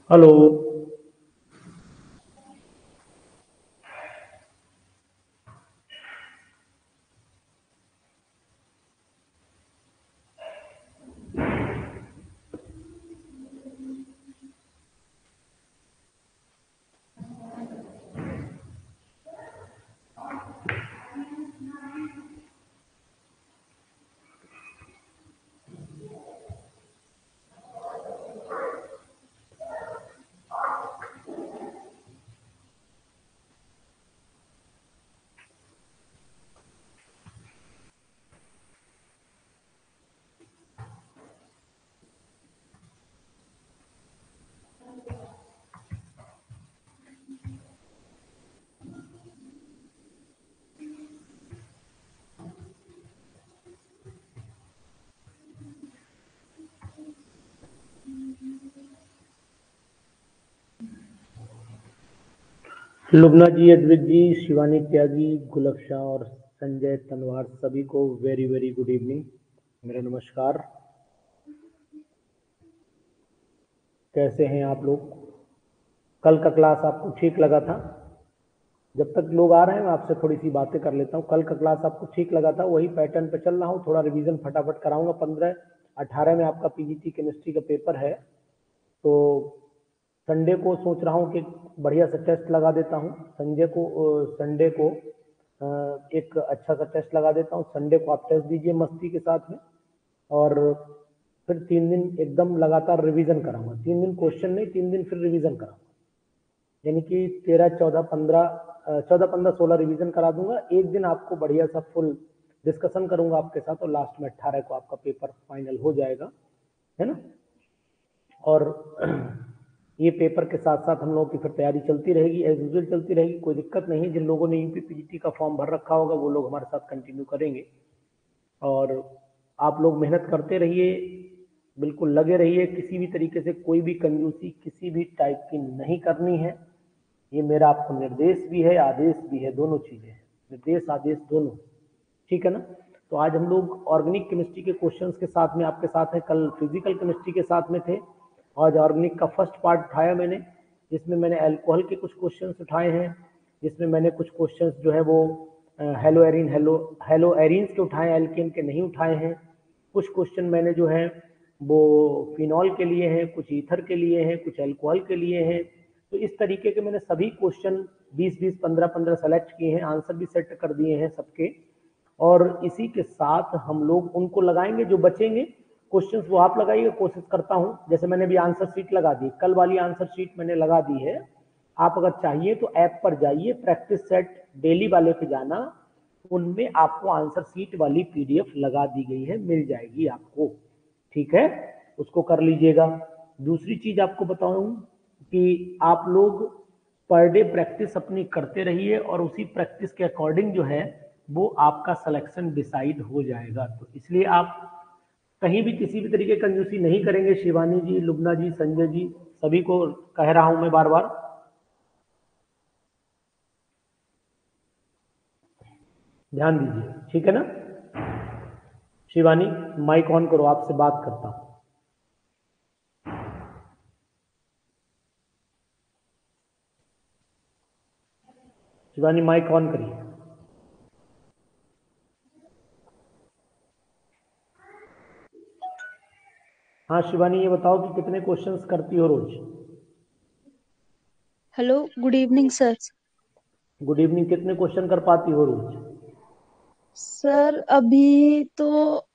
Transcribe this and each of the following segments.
Hello. Lubna जी, अद्वित जी, शिवानी त्यागी, गुलफ शाह और संजय तनवार सभी को वेरी वेरी गुड इवनिंग। मेरा नमस्कार। कैसे हैं आप लोग? कल का क्लास आपको ठीक लगा था? जब तक लोग आ रहे हैं मैं आपसे थोड़ी सी बातें कर लेता हूँ। कल का क्लास आपको ठीक लगा था? वही पैटर्न पे चल रहा हूँ, थोड़ा रिवीजन फटाफट कराऊंगा। 15-18 में आपका पीजीटी केमिस्ट्री का पेपर है, तो संडे को सोच रहा हूँ कि बढ़िया सा टेस्ट लगा देता हूँ। संडे को एक अच्छा सा टेस्ट लगा देता हूँ। संडे को आप टेस्ट दीजिए मस्ती के साथ में, और फिर 3 दिन एकदम लगातार रिवीजन कराऊंगा। 3 दिन क्वेश्चन नहीं, 3 दिन फिर रिवीजन कराऊंगा। यानी कि 13, 14, 15, 14, 15, 16 रिवीजन करा दूंगा। एक दिन आपको बढ़िया सा फुल डिस्कशन करूंगा आपके साथ, और लास्ट में 18 को आपका पेपर फाइनल हो जाएगा, है ना। और ये पेपर के साथ साथ हम लोगों की फिर तैयारी चलती रहेगी, एज यूजुअल चलती रहेगी, कोई दिक्कत नहीं है। जिन लोगों ने यूपी पीजीटी का फॉर्म भर रखा होगा वो लोग हमारे साथ कंटिन्यू करेंगे, और आप लोग मेहनत करते रहिए, बिल्कुल लगे रहिए। किसी भी तरीके से कोई भी कंजूसी किसी भी टाइप की नहीं करनी है। ये मेरा आपको निर्देश भी है, आदेश भी है, दोनों चीजें हैं। निर्देश आदेश दोनों, ठीक है ना। तो आज हम लोग ऑर्गेनिक केमिस्ट्री के क्वेश्चंस के साथ में आपके साथ है। कल फिजिकल केमिस्ट्री के साथ में थे। आज ऑर्गेनिक का फर्स्ट पार्ट उठाया मैंने, जिसमें मैंने अल्कोहल के कुछ क्वेश्चंस उठाए हैं, जिसमें मैंने कुछ क्वेश्चंस जो है वो हेलो एरीन्स के उठाए, एल्केन के नहीं उठाए हैं। कुछ क्वेश्चन मैंने जो है वो फिनॉल के लिए हैं, कुछ ईथर के लिए हैं, कुछ अल्कोहल के लिए हैं। तो इस तरीके के मैंने सभी क्वेश्चन 20-20, 15-15 सेलेक्ट किए हैं, आंसर भी सेट कर दिए हैं सबके। और इसी के साथ हम लोग उनको लगाएंगे जो बचेंगे क्वेश्चंस, वो आप लगाइएगा। कोशिश करता हूं, जैसे मैंने भी आंसर शीट लगा दी, कल वाली आंसर शीट मैंने लगा दी है। आप अगर चाहिए तो ऐप पर जाइए, प्रैक्टिस सेट डेली वाले पे जाना, उनमें आपको आंसर शीट वाली पीडीएफ लगा दी गई है, मिल जाएगी आपको, ठीक है। उसको कर लीजिएगा। दूसरी चीज आपको बताऊं कि आप लोग पर डे प्रैक्टिस अपनी करते रहिए, और उसी प्रैक्टिस के अकॉर्डिंग जो है वो आपका सिलेक्शन डिसाइड हो जाएगा। तो इसलिए आप कहीं भी किसी भी तरीके की कंजूसी नहीं करेंगे। शिवानी जी, लुबना जी, संजय जी, सभी को कह रहा हूं मैं बार बार, ध्यान दीजिए, ठीक है ना। शिवानी, माइक ऑन करो, आपसे बात करता हूं। शिवानी, माइक ऑन करिए। हाँ शिवानी, ये बताओ कि कितने क्वेश्चंस करती हो रोज? Hello, good evening sir. Good evening. कितने क्वेश्चन कर पाती हो रोज? सर अभी तो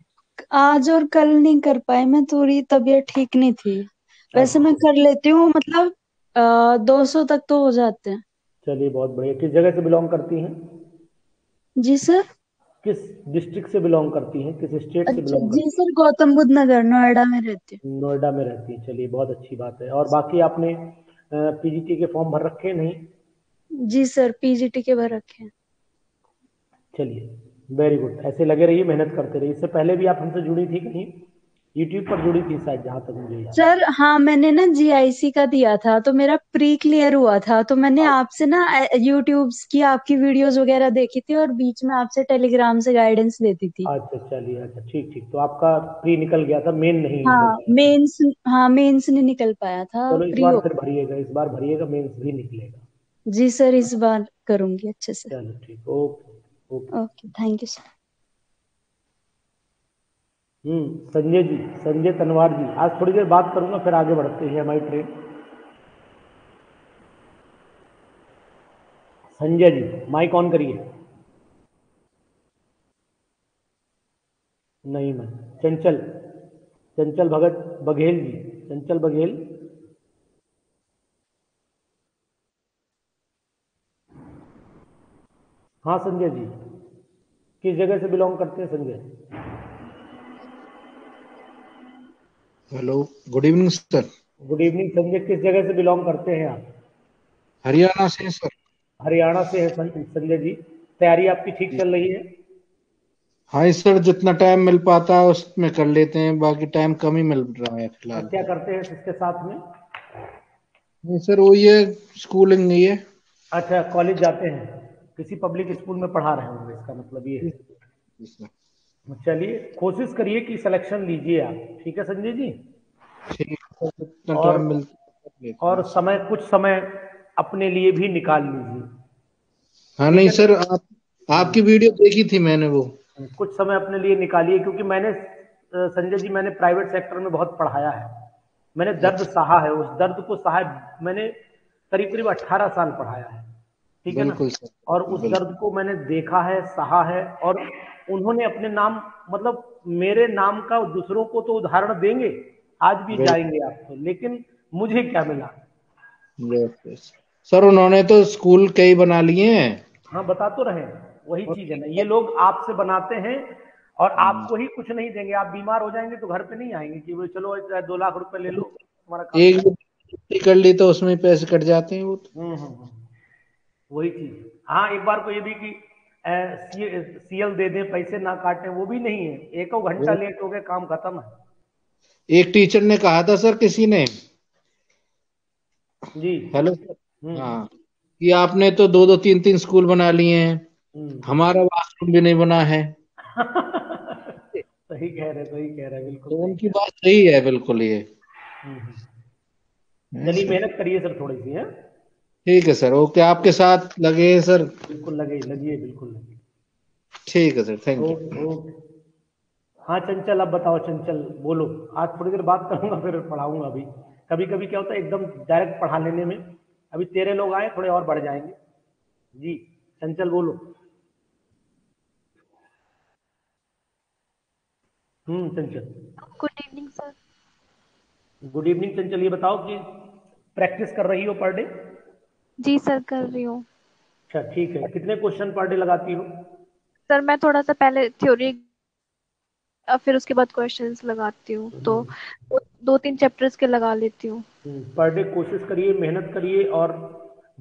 आज और कल नहीं कर पाए, मैं थोड़ी तबीयत ठीक नहीं थी। वैसे मैं अच्छा, कर लेती हूँ, मतलब 200 तक तो हो जाते हैं। चलिए बहुत बढ़िया। किस जगह से बिलोंग करती हैं? जी सर। किस डिस्ट्रिक्ट से बिलोंग करती हैं, किस स्टेट से अच्छा बिलोंग जी करती सर, गौतम बुद्ध नगर नोएडा में रहती हैं? नोएडा में रहती हैं, चलिए बहुत अच्छी बात है। और बाकी आपने पीजीटी के फॉर्म भर रखे नहीं? हूँ। जी सर, पीजीटी के भर रखे हैं। चलिए वेरी गुड, ऐसे लगे रहिए, मेहनत करते रहिए। इससे पहले भी आप हमसे जुड़ी थी कहीं? यूट्यूब पर जुड़ी थी शायद, जहाँ तक मुझे याद सर हाँ, मैंने ना जीआईसी का दिया था तो मेरा प्री क्लियर हुआ था, तो मैंने है। आपसे ना यूट्यूब की आपकी वीडियोस वगैरह देखी थी और बीच में आपसे टेलीग्राम से गाइडेंस लेती थी। अच्छा चलिए, अच्छा ठीक ठीक, तो आपका प्री निकल गया था, मेन नहीं हो हाँ पाया था। मेंस, हाँ मेंस नहीं निकल पाया था, चलो इस प्री बार हो। फिर भरिएगा, इस बार भरिएगा, मेंस भी निकलेगा। जी सर, इस बार करूंगी अच्छे से। चलो ठीक, okay okay. Okay, thank you sir. Sanjay ji, Sanjay Tanwar ji, आज थोड़ी देर बात करूंगा, फिर आगे बढ़ते हैं हमारी train. Sanjay ji mike on करिए। नहीं मैं, चंचल, चंचल भगत बघेल जी, चंचल बघेल। हाँ संजय जी, किस जगह से बिलोंग करते हैं Sanjay? Hello, good evening sir. Good evening Sanjay, किस जगह से बिलोंग करते हैं आप? हरियाणा से सर। हरियाणा से है संजय जी। तैयारी आपकी ठीक चल रही है? हाँ सर, जितना टाइम मिल पाता है उसमें कर लेते हैं, बाकी टाइम कम ही मिल रहा है और फिलहाल। क्या करते हैं इसके साथ में? नहीं सर, वो ये स्कूलिंग नहीं है। अच्छा, कॉलेज जाते हैं, किसी पब्लिक स्कूल में पढ़ा रहे होंगे, इसका मतलब ये है। जी सर। चलिए कोशिश करिए कि सिलेक्शन लीजिए आप, ठीक है संजय जी। ठीक है सर, जितना और टाइम मिलता है कर लेते हैं। और समय, कुछ समय अपने लिए भी निकाल लीजिए, हाँ ठीक नहीं है सर, ना? आपकी वीडियो देखी थी मैंने वो। कुछ समय अपने लिए निकालिए, क्योंकि मैंने संजय जी, मैंने प्राइवेट सेक्टर में बहुत पढ़ाया है, मैंने दर्द अच्छा। सहा है, उस दर्द को सहा है मैंने, करीब करीब 18 साल पढ़ाया है, ठीक है ना? बिल्कुल सर, और बिल्कुल उस बिल्कुल। दर्द को मैंने देखा है, सहा है, और उन्होंने अपने नाम, मतलब मेरे नाम का दूसरों को तो उदाहरण देंगे, आज भी जाएंगे आप तो, लेकिन मुझे क्या मिला? यस सर, उन्होंने तो स्कूल कई बना लिए हैं। हाँ बता तो रहे हैं, वही और चीज है ना, ये लोग आपसे बनाते हैं और आपको ही कुछ नहीं देंगे, आप बीमार हो जाएंगे तो घर पे नहीं आएंगे कि वो चलो 2 लाख रुपए ले लो, तुम्हारा काम एक कर। भी गलती कर ली तो उसमें पैसे कट जाते हैं वो तो। वही चीज। हाँ एक बार को ये भी कि सीएल दे दें, पैसे ना काटें, वो भी नहीं है, एक घंटा वो लेट हो गए काम खत्म है। एक टीचर ने कहा था सर, किसी ने। जी। Hello sir. हम्म हाँ, कि आपने तो दो दो तीन तीन स्कूल बना लिए हैं, हम्म। हमारा वॉशरूम भी नहीं बना है। सही कह रहे, सही कह रहे, बिल्कुल तो सही उनकी कह बात सही है बिल्कुल ये। रहे। है चलिए सर। मेहनत करिए सर थोड़ी सी है। ठीक है सर, ओके, आपके साथ लगे हैं सर। बिल्कुल लगे, लगिए, बिल्कुल लगिए। ठीक है sir, thank okay you. Okay. हाँ चंचल, अब बताओ चंचल, बोलो। आज थोड़ी देर बात करूंगा, फिर पढ़ाऊंगा अभी। कभी कभी क्या होता है एकदम डायरेक्ट पढ़ा लेने में, अभी तेरे लोग आए, थोड़े और बढ़ जाएंगे। जी चंचल बोलो। चंचल। Good evening sir. Good evening चंचल, ये बताओ कि प्रैक्टिस कर रही हो पर डे? जी सर, कर रही हूँ। अच्छा ठीक है, कितने क्वेश्चन पर डे लगाती हो? सर मैं थोड़ा सा पहले थ्योरी, फिर उसके बाद क्वेश्चंस लगाती हूँ, तो 2-3 चैप्टर्स के लगा लेती हूँ। पर डे कोशिश करिए, मेहनत करिए, और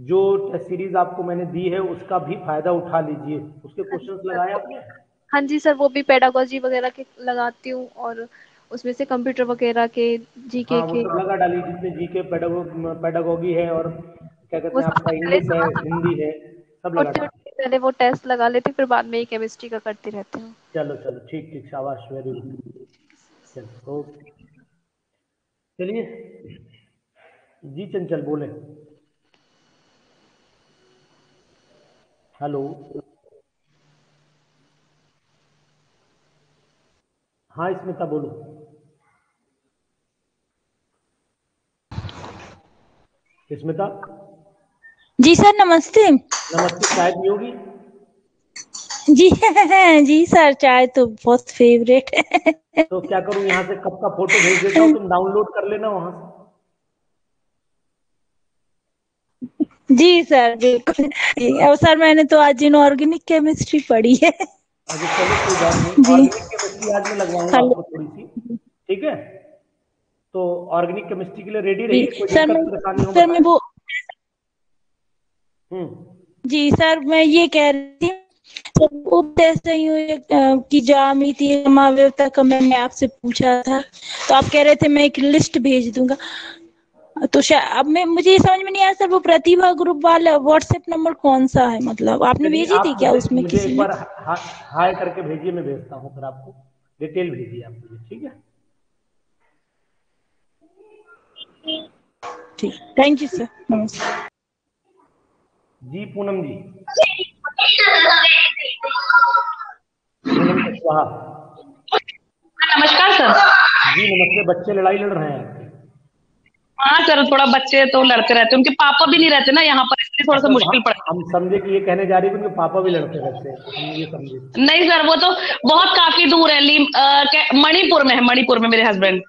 जो टेस्ट सीरीज आपको मैंने दी है उसका भी फायदा उठा लीजिए। उसके हाँ जी क्वेश्चंस सर, लगाए वो भी। आपने? हाँ जी सर, वो भी पेडागोजी वगैरह के लगाती हूँ, और उसमें से कंप्यूटर वगैरह के, जीके हाँ वो के, सब लगा डालिए, जितने जीके पेडागोगी है, और क्या कहते वो हैं सब आपका पहले इंग्लिश है, हिंदी है, सब लगा छोटे डालिए। छोटे पहले वो टेस्ट लगा लेती हूँ, फिर बाद में ही केमिस्ट्री का करती रहती हूँ। चलो चलो ठीक ठीक, शाबाश, वेरी गुड। चलो ओके। चलिए, जी चंचल बोले। हेलो। हाँ स्मिता बोलो। स्मिता। जी सर, नमस्ते। नमस्ते, चाय पियोगी? जी जी सर, चाय तो बहुत फेवरेट है। तो क्या करूं, यहाँ से कप का फोटो भेज देता हूँ, तुम डाउनलोड कर लेना वहां से। जी सर, बिल्कुल। और सर, मैंने तो आज इनऑर्गेनिक केमिस्ट्री पढ़ी है। अच्छा चलो कोई बात नहीं, जी। ऑर्गेनिक केमिस्ट्री आज मैं लगवाऊंगा हेलो। आपको थोड़ी सी, ठीक है? तो ऑर्गेनिक केमिस्ट्री के लिए रेडी जी रहिए, कोई सर, दिक्कत मैं परेशानी हो सर मैं बताएं। वो हम्म। जी सर, मैं ये कह रही थी तो वो ऐसे ही हुई कि ज्यामिति समावेशिता का मैंने आपसे पूछा था, तो आप कह रहे थे मैं एक लिस्ट भेज दूंगा। तो अब मैं मुझे ये समझ में नहीं आया सर, वो प्रतिभा ग्रुप वाला व्हाट्सएप नंबर कौन सा है, मतलब आपने चलिए भेजी आप थी क्या उसमें मुझे किसी एक ने? बार हाय करके भेजिए, मैं भेजता हूँ फिर आपको डिटेल भेजिए आप मुझे, ठीक है। ठीक, थैंक यू सर, नमस्कार। जी पूनम जी, पूनम कुशवाहा। नमस्कार सर। जी नमस्ते। बच्चे लड़ाई लड़ रहे हैं आपके? हाँ सर, थोड़ा बच्चे तो लड़ते रहते हैं, उनके पापा भी नहीं रहते ना यहाँ पर, इसलिए थोड़ा सा अच्छा, मुश्किल पड़ता हम समझे कि ये कहने जा रही है कि उनके पापा भी लड़ते रहते हैं, हम ये समझे। है। नहीं सर, वो तो बहुत काफी दूर है, मणिपुर में है, मणिपुर में मेरे हस्बैंड।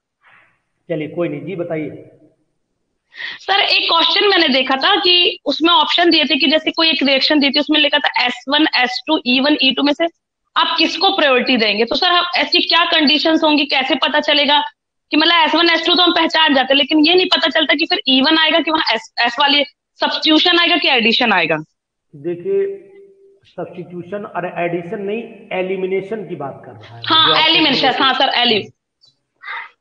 चलिए कोई नहीं, जी बताइए। सर एक क्वेश्चन मैंने देखा था कि उसमें ऑप्शन दिए थे कि जैसे कोई एक रिएक्शन दी थी, उसमें लिखा था S1 S2 E1 E2 में से आप किसको प्रायोरिटी देंगे। तो सर हम ऐसी क्या कंडीशंस होंगी, कैसे पता चलेगा कि मतलब S1 S2 तो हम पहचान जाते हैं, लेकिन ये नहीं पता चलता कि फिर E1 आएगा कि वहाँ S वाली सब्स्टिट्यूशन आएगा कि एडिशन आएगा। देखिए, सब्स्टिट्यूशन और एडिशन नहीं, एलिमिनेशन की बात कर रहा है जो हाँ आपको एलिमेंशन, हाँ सर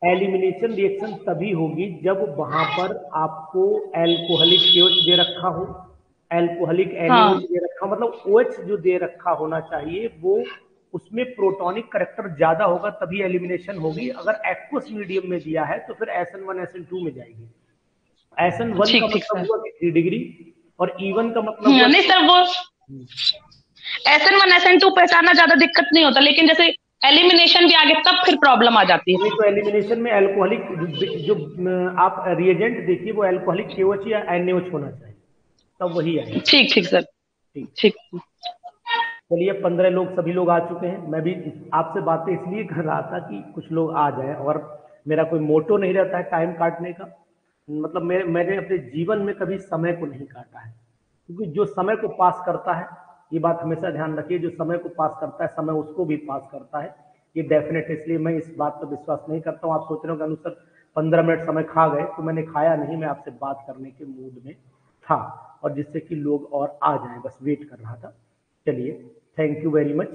एलिमिनेशन रिएक्शन तभी होगी जब वहां पर आपको एल्कोहलिक KOH दे रखा हो, एल्कोहलिक हाँ NaOH दे रखा हो, मतलब OH जो दे रखा होना चाहिए वो उसमें प्रोटॉनिक करेक्टर ज्यादा होगा, तभी एलिमिनेशन होगी। अगर एक्वस मीडियम में दिया है तो फिर SN1 SN2 में जाएगी। SN1 का ठीक ठीक मतलब सर। हुआ कि 3 डिग्री और E1 का मतलब हुआ नहीं सर, वो SN1 SN2 पहचानना ज्यादा दिक्कत नहीं होता, लेकिन जैसे एलिमिनेशन भी आगे तब फिर प्रॉब्लम आ जाती है। नहीं। तो एलिमिनेशन में एल्कोहलिक जो आप रिएजेंट देखिए वो एल्कोहलिक KOH या NaOH होना चाहिए, तब वही आएगा। ठीक ठीक सर। ठीक। ठीक। चलिए 15 लोग, सभी लोग आ चुके हैं। मैं भी आपसे बातें इसलिए कर रहा था कि कुछ लोग आ जाएं, और मेरा कोई मोटो नहीं रहता है टाइम काटने का। मतलब मैंने अपने जीवन में कभी समय को नहीं काटा है, क्योंकि जो समय को पास करता है, ये बात हमेशा ध्यान रखिए, जो समय को पास करता है समय उसको भी पास करता है, ये डेफिनेट। इसलिए मैं इस बात पर विश्वास नहीं करता हूँ। आप सोच रहे हो कि अनुसार 15 मिनट समय खा गए, तो मैंने खाया नहीं, मैं आपसे बात करने के मूड में था, और जिससे कि लोग और आ जाएं, बस वेट कर रहा था। चलिए, थैंक यू वेरी मच।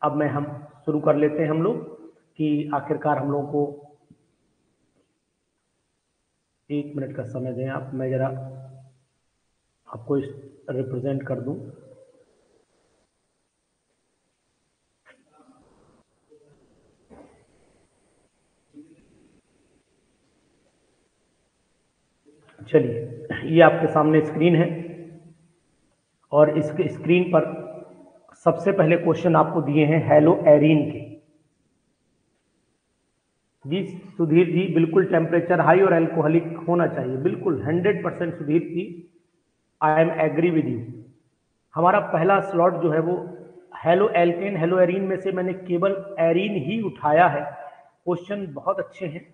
अब हम शुरू कर लेते हैं हम लोग, कि आखिरकार हम लोगों को 1 मिनट का समय दें आप, मैं जरा आपको इस रिप्रेजेंट कर दूं। चलिए, ये आपके सामने स्क्रीन है, और इस स्क्रीन पर सबसे पहले क्वेश्चन आपको दिए हैं हेलो एरीन के। जी सुधीर जी, बिल्कुल टेम्परेचर हाई और एल्कोहलिक होना चाहिए, बिल्कुल 100% Sudhir ji, I am agree with you. हमारा पहला स्लॉट जो है वो हेलो एल्केन हेलो एरीन में से मैंने केवल एरीन ही उठाया है। क्वेश्चन बहुत अच्छे हैं,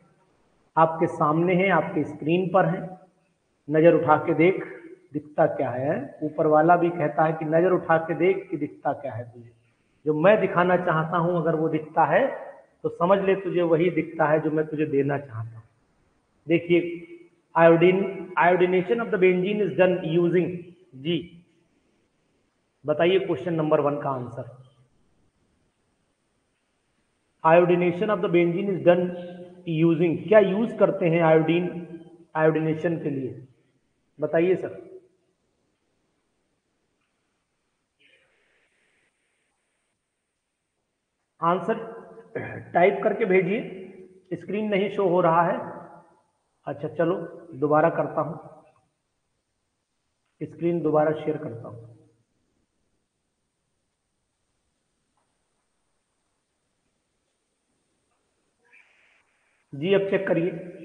आपके सामने हैं, आपके स्क्रीन पर हैं। नजर उठा के देख, दिखता क्या है। ऊपर वाला भी कहता है कि नजर उठा के देख कि दिखता क्या है तुझे। जो मैं दिखाना चाहता हूं अगर वो दिखता है तो समझ ले तुझे वही दिखता है जो मैं तुझे देना चाहता हूं। देखिए, iodination of the benzene is done using, जी बताइए क्वेश्चन नंबर 1 का answer. Iodination of the benzene is done using, क्या यूज करते हैं आयोडीन आयोडीनेशन के लिए, बताइए सर। आंसर टाइप करके भेजिए, स्क्रीन नहीं शो हो रहा है। अच्छा चलो, दोबारा करता हूं, स्क्रीन दोबारा शेयर करता हूं। जी अब चेक करिए।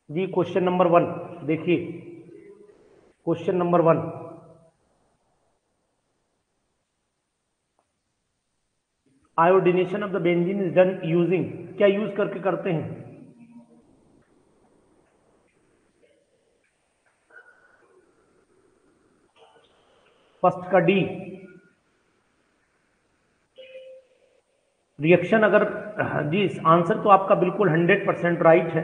जी क्वेश्चन नंबर 1 देखिए, question number 1, iodination of the benzene is done using, क्या यूज करके करते हैं। फर्स्ट का डी। रिएक्शन अगर, जी आंसर तो आपका बिल्कुल 100% राइट है,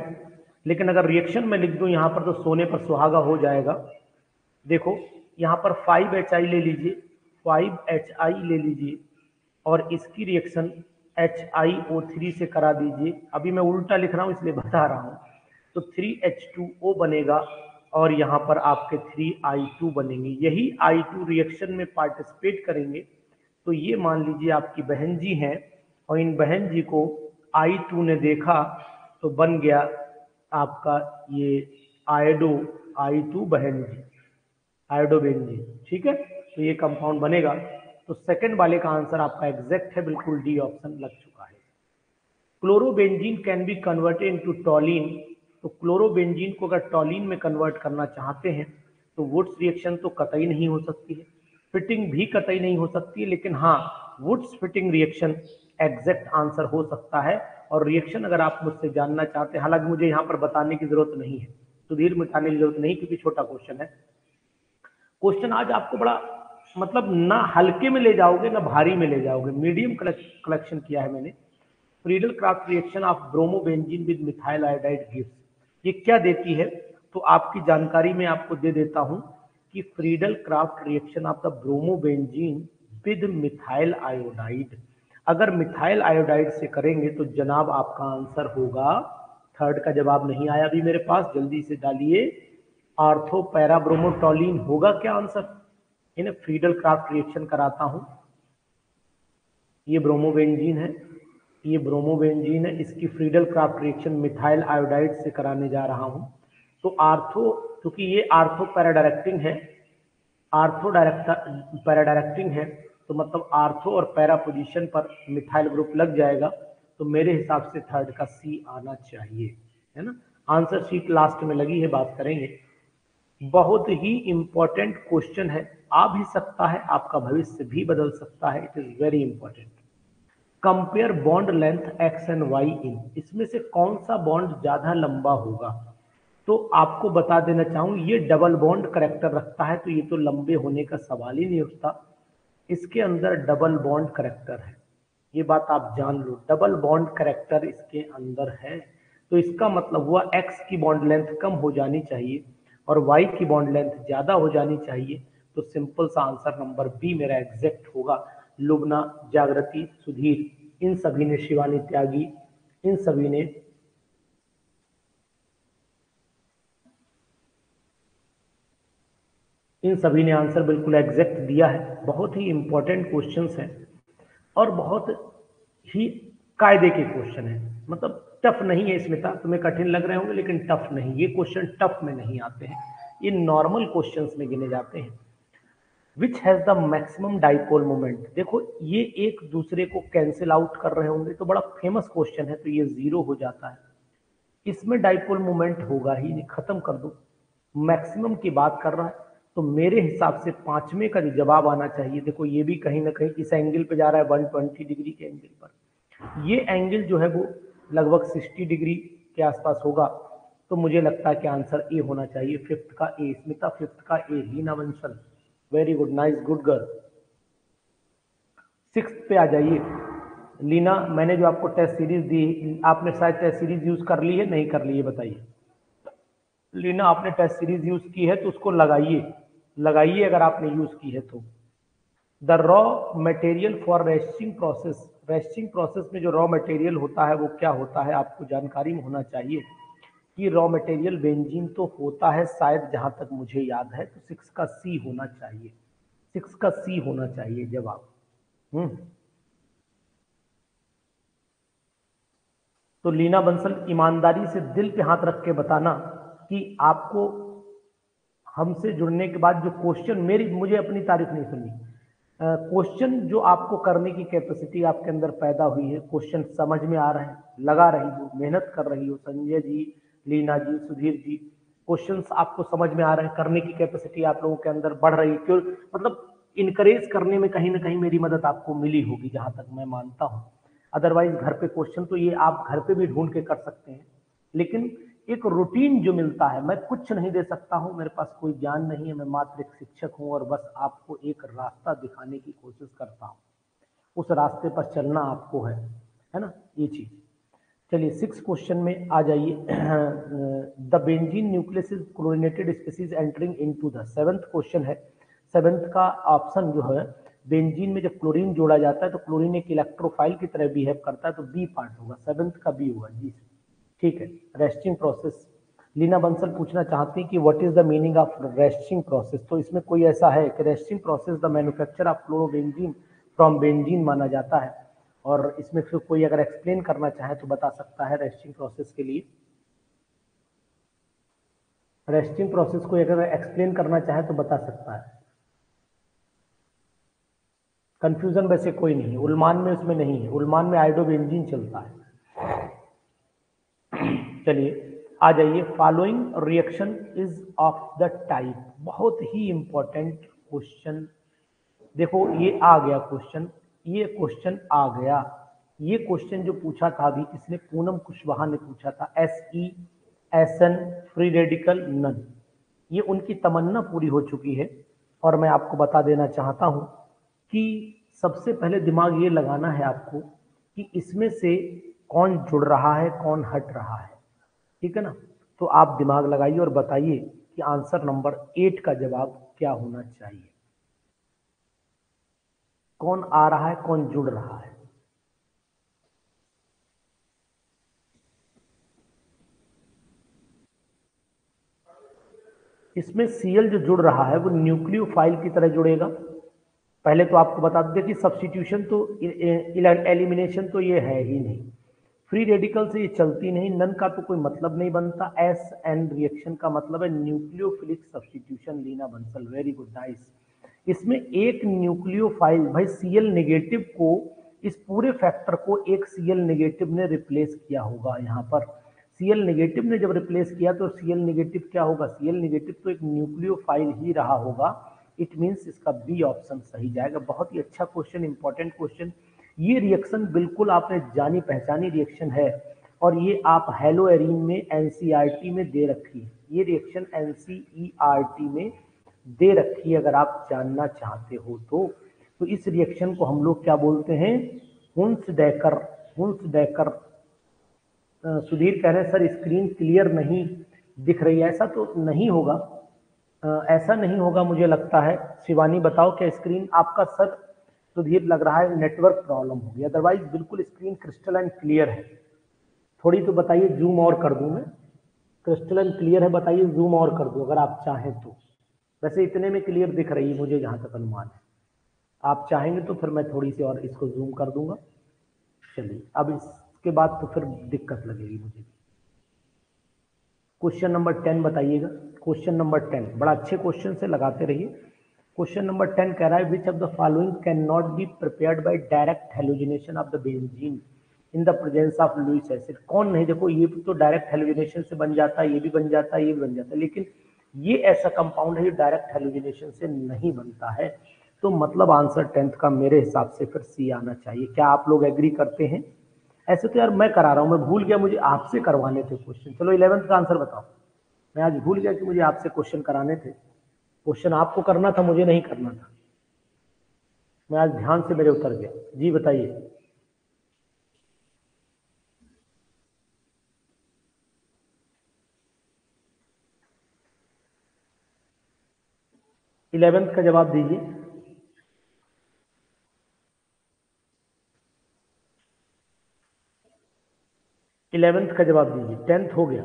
लेकिन अगर रिएक्शन में लिख दूं यहाँ पर तो सोने पर सुहागा हो जाएगा। देखो यहाँ पर 5HI ले लीजिए, 5HI ले लीजिए और इसकी रिएक्शन HiO3 से करा दीजिए। अभी मैं उल्टा लिख रहा हूँ इसलिए बता रहा हूँ। तो 3H2O बनेगा और यहाँ पर आपके 3I2 बनेंगे। यही I2 रिएक्शन में पार्टिसिपेट करेंगे। तो ये मान लीजिए आपकी बहन जी हैं और इन बहन जी को I2 ने देखा तो बन गया आपका ये आयोडो I2 बहन जी, आयोडो बहन जी। ठीक है, तो ये कंपाउंड बनेगा। तो सेकंड वाले का आंसर आपका एग्जैक्ट है, बिल्कुल डी ऑप्शन लग चुका है। Chlorobenzene can be converted into टॉलिन। तो क्लोरोबेंजीन को अगर टॉलिन में कन्वर्ट करना चाहते हैं तो वुड्स रिएक्शन तो कतई नहीं हो सकती है, फिटिंग भी कतई नहीं हो सकती है, लेकिन हाँ Wurtz Fittig reaction exact answer हो सकता है। और रिएक्शन अगर आप मुझसे जानना चाहते हैं, हालांकि मुझे यहाँ पर बताने की जरूरत नहीं है, सुधीर मिटाने की जरूरत नहीं क्योंकि छोटा क्वेश्चन है। क्वेश्चन आज आपको बड़ा मतलब ना हल्के में ले जाओगे ना भारी में ले जाओगे, मीडियम कलेक्शन किया है मैंने। Friedel craft reaction of bromobenzene with methyl iodide gives, ये क्या देती है? तो आपकी जानकारी में आपको दे देता हूं कि Friedel craft reaction of the bromobenzene with methyl iodide, अगर मिथाइल आयोडाइड से करेंगे तो जनाब आपका आंसर होगा, थर्ड का जवाब नहीं आया अभी मेरे पास, जल्दी से डालिए, आर्थो पैराब्रोमोटोलिन होगा क्या आंसर? इन्हें फ्रीडल क्राफ्ट रिएक्शन कराता हूं। ये ब्रोमोबेंजीन है, ये ब्रोमोबेंजीन है, इसकी Friedel craft reaction methyl iodide से कराने जा रहा हूं। तो आर्थो, क्योंकि ये आर्थो पैराडायरेक्टिंग है, आर्थो पैराडायरेक्टिंग है, तो मतलब आर्थो और पैरा पोजीशन पर मिथाइल ग्रुप लग जाएगा। तो मेरे हिसाब से थर्ड का सी आना चाहिए, है ना। आंसर शीट लास्ट में लगी है, बात करेंगे। बहुत ही इंपॉर्टेंट क्वेश्चन है, आ भी सकता है, आपका भविष्य भी बदल सकता है। It is very important. Compare bond length x and y in, इसमें से कौन सा बॉन्ड ज्यादा लंबा होगा? तो आपको बता देना चाहूँ, ये डबल बॉन्ड करेक्टर रखता है, तो ये तो लंबे होने का सवाल ही नहीं उठता। इसके अंदर डबल बॉन्ड करेक्टर है, ये बात आप जान लो, डबल बॉन्ड करेक्टर इसके अंदर है। तो इसका मतलब हुआ एक्स की बॉन्ड लेंथ कम हो जानी चाहिए और वाई की बॉन्ड लेंथ ज्यादा हो जानी चाहिए। तो सिंपल सा आंसर नंबर बी मेरा एग्जैक्ट होगा। लुबना, जागृति, सुधीर, इन सभी ने, शिवानी त्यागी, इन सभी ने आंसर बिल्कुल एग्जैक्ट दिया है। बहुत ही इंपॉर्टेंट क्वेश्चंस हैं और बहुत ही कायदे के क्वेश्चन है, मतलब टफ नहीं है। स्मिता तुम्हें कठिन लग रहे होंगे लेकिन टफ नहीं, ये क्वेश्चन टफ में नहीं आते हैं, ये नॉर्मल क्वेश्चंस में गिने जाते हैं। विच has the maximum dipole moment, देखो ये एक दूसरे को कैंसिल आउट कर रहे होंगे, तो बड़ा फेमस क्वेश्चन है, तो ये 0 हो जाता है। इसमें डाइपोल मोमेंट होगा ही नहीं, खत्म कर दो। मैक्सिमम की बात कर रहा है, तो मेरे हिसाब से पांचवें का जो जवाब आना चाहिए, देखो ये भी कहीं ना कहीं इस एंगल पे जा रहा है, 120 डिग्री के एंगल पर। ये एंगल जो है वो लगभग 60 डिग्री के आसपास होगा। तो मुझे लगता है कि आंसर ए होना चाहिए, फिफ्थ का ए। स्मिता फिफ्थ का A. Leena Bansal, very good, nice, good girl. Sixth पे आ जाइए लीना। मैंने जो आपको टेस्ट सीरीज दी, आपने शायद टेस्ट सीरीज यूज कर ली है, नहीं कर ली है, बताइए। लीना आपने टेस्ट सीरीज यूज की है तो उसको लगाइए अगर आपने यूज की है तो। The raw material for resting process, resting process में जो रॉ मटेरियल होता है वो क्या होता है, आपको जानकारी में होना चाहिए कि रॉ मटेरियल बेंजीन तो होता है शायद, जहां तक मुझे याद है। तो 6 का सी होना चाहिए, 6 का सी होना चाहिए जवाब। तो लीना बंसल, ईमानदारी से दिल पे हाथ रख के बताना कि आपको हमसे जुड़ने के बाद जो क्वेश्चन, मुझे अपनी तारीफ नहीं सुननी, क्वेश्चन जो आपको करने की कैपेसिटी आपके अंदर पैदा हुई है, क्वेश्चन समझ में आ रहे हैं, लगा रही हो, मेहनत कर रही हो, संजय जी, लीना जी, सुधीर जी, क्वेश्चंस आपको समझ में आ रहे हैं, करने की कैपेसिटी आप लोगों के अंदर बढ़ रही है, क्यों मतलब इनकरेज करने में कहीं ना कहीं मेरी मदद आपको मिली होगी, जहां तक मैं मानता हूं। अदरवाइज घर पे क्वेश्चन तो ये आप घर पे भी ढूंढ के कर सकते हैं, लेकिन एक रूटीन जो मिलता है, मैं कुछ नहीं दे सकता हूं, मेरे पास कोई ज्ञान नहीं है, मैं मात्र एक शिक्षक हूं और बस आपको एक रास्ता दिखाने की कोशिश करता हूं, उस रास्ते पर चलना आपको है ना, ये चीज। चलिए 6 क्वेश्चन में आ जाइए। The benzene nucleus is chlorinated species entering into the, 7th question है। 7th का ऑप्शन जो है, बेंजीन में जब क्लोरीन जोड़ा जाता है तो क्लोरीन एक इलेक्ट्रोफाइल की तरह बिहेव करता है, तो बी पार्ट होगा, 7th का बी होगा जी। ठीक है, रेस्टिंग प्रोसेस। लीना बंसल पूछना चाहती हैं कि what is the meaning of resting process. तो इसमें कोई ऐसा है कि resting process the manufacture of chlorobenzene from benzene माना जाता है, और इसमें फिर कोई अगर एक्सप्लेन करना चाहे तो बता सकता है रेस्टिंग प्रोसेस के लिए। रेस्टिंग प्रोसेस को अगर एक्सप्लेन करना चाहे तो बता सकता है। कंफ्यूजन वैसे कोई नहीं है, उल्मान में उसमें नहीं है, उल्मान में आयोडोबेंजीन चलता है। चलिए आ जाइए, following reaction is of the type, बहुत ही इंपॉर्टेंट क्वेश्चन। देखो ये आ गया क्वेश्चन, ये क्वेश्चन आ गया, ये क्वेश्चन जो पूछा था अभी किसने, पूनम कुशवाहा ने पूछा था, SE SN free radical none, ये उनकी तमन्ना पूरी हो चुकी है। और मैं आपको बता देना चाहता हूं कि सबसे पहले दिमाग ये लगाना है आपको कि इसमें से कौन जुड़ रहा है कौन हट रहा है, ठीक है ना। तो आप दिमाग लगाइए और बताइए कि आंसर नंबर 8 का जवाब क्या होना चाहिए, कौन आ रहा है कौन जुड़ रहा है। इसमें Cl जो जुड़ रहा है वो न्यूक्लियोफाइल की तरह जुड़ेगा। पहले तो आपको बता दें कि सब्स्टिट्यूशन तो एलिमिनेशन तो ये है ही नहीं, फ्री रेडिकल से ये चलती नहीं, नन का तो कोई मतलब नहीं बनता, SN रिएक्शन का मतलब है nucleophilic substitution. Leena Bansal very good, nice. इसमें एक न्यूक्लियोफाइल, भाई Cl नेगेटिव को, इस पूरे फैक्टर को एक Cl नेगेटिव ने रिप्लेस किया होगा। यहाँ पर Cl नेगेटिव ने जब रिप्लेस किया तो Cl नेगेटिव क्या होगा, Cl नेगेटिव तो एक न्यूक्लियोफाइल ही रहा होगा। इट मीन्स इसका बी ऑप्शन सही जाएगा। बहुत ही अच्छा क्वेश्चन, इंपॉर्टेंट क्वेश्चन। ये रिएक्शन बिल्कुल आपने जानी पहचानी रिएक्शन है, और ये आप हेलो एरीन में NCERT में दे रखी है, ये रिएक्शन NCERT में दे रखी है अगर आप जानना चाहते हो तो इस रिएक्शन को हम लोग क्या बोलते हैं, हुन्स-डेकर। हुन्स-डेकर। सुधीर कह रहे हैं सर स्क्रीन क्लियर नहीं दिख रही है, ऐसा तो नहीं होगा, ऐसा नहीं होगा मुझे लगता है। शिवानी बताओ क्या स्क्रीन आपका, सर सुधीर लग रहा है नेटवर्क प्रॉब्लम होगी, अदरवाइज बिल्कुल स्क्रीन क्रिस्टल एंड क्लियर है। थोड़ी तो बताइए जूम और कर दूं मैं, क्रिस्टल एंड क्लियर है, बताइए जूम और कर दूं अगर आप चाहें तो। वैसे इतने में क्लियर दिख रही है मुझे जहां तक अनुमान है, आप चाहेंगे तो फिर मैं थोड़ी सी और इसको जूम कर दूंगा। चलिए अब इसके बाद तो फिर दिक्कत लगेगी मुझे। क्वेश्चन नंबर 10 बताइएगा, क्वेश्चन नंबर 10 बड़ा अच्छे क्वेश्चन से लगाते रहिए। क्वेश्चन नंबर 10 कह रहा है which of the following can not be prepared by direct halogenation of the benzene in the presence of Lewis acid. कौन नहीं, देखो ये तो डायरेक्ट हेलोजिनेशन से बन जाता है, ये भी बन जाता है, ये भी बन जाता है, लेकिन ये ऐसा कंपाउंड है जो डायरेक्ट हेलोजिनेशन से नहीं बनता है। तो मतलब आंसर 10th का मेरे हिसाब से फिर सी आना चाहिए। क्या आप लोग एग्री करते हैं? ऐसे तो यार मैं करा रहा हूं, मैं भूल गया मुझे आपसे करवाने थे क्वेश्चन। चलो 11th का आंसर बताओ, मैं आज भूल गया कि मुझे आपसे क्वेश्चन कराने थे। क्वेश्चन आपको करना था, मुझे नहीं करना था, मैं आज ध्यान से मेरे उतर गया। जी बताइए। इलेवेंथ का जवाब दीजिए। इलेवेंथ का जवाब दीजिए, 10th हो गया,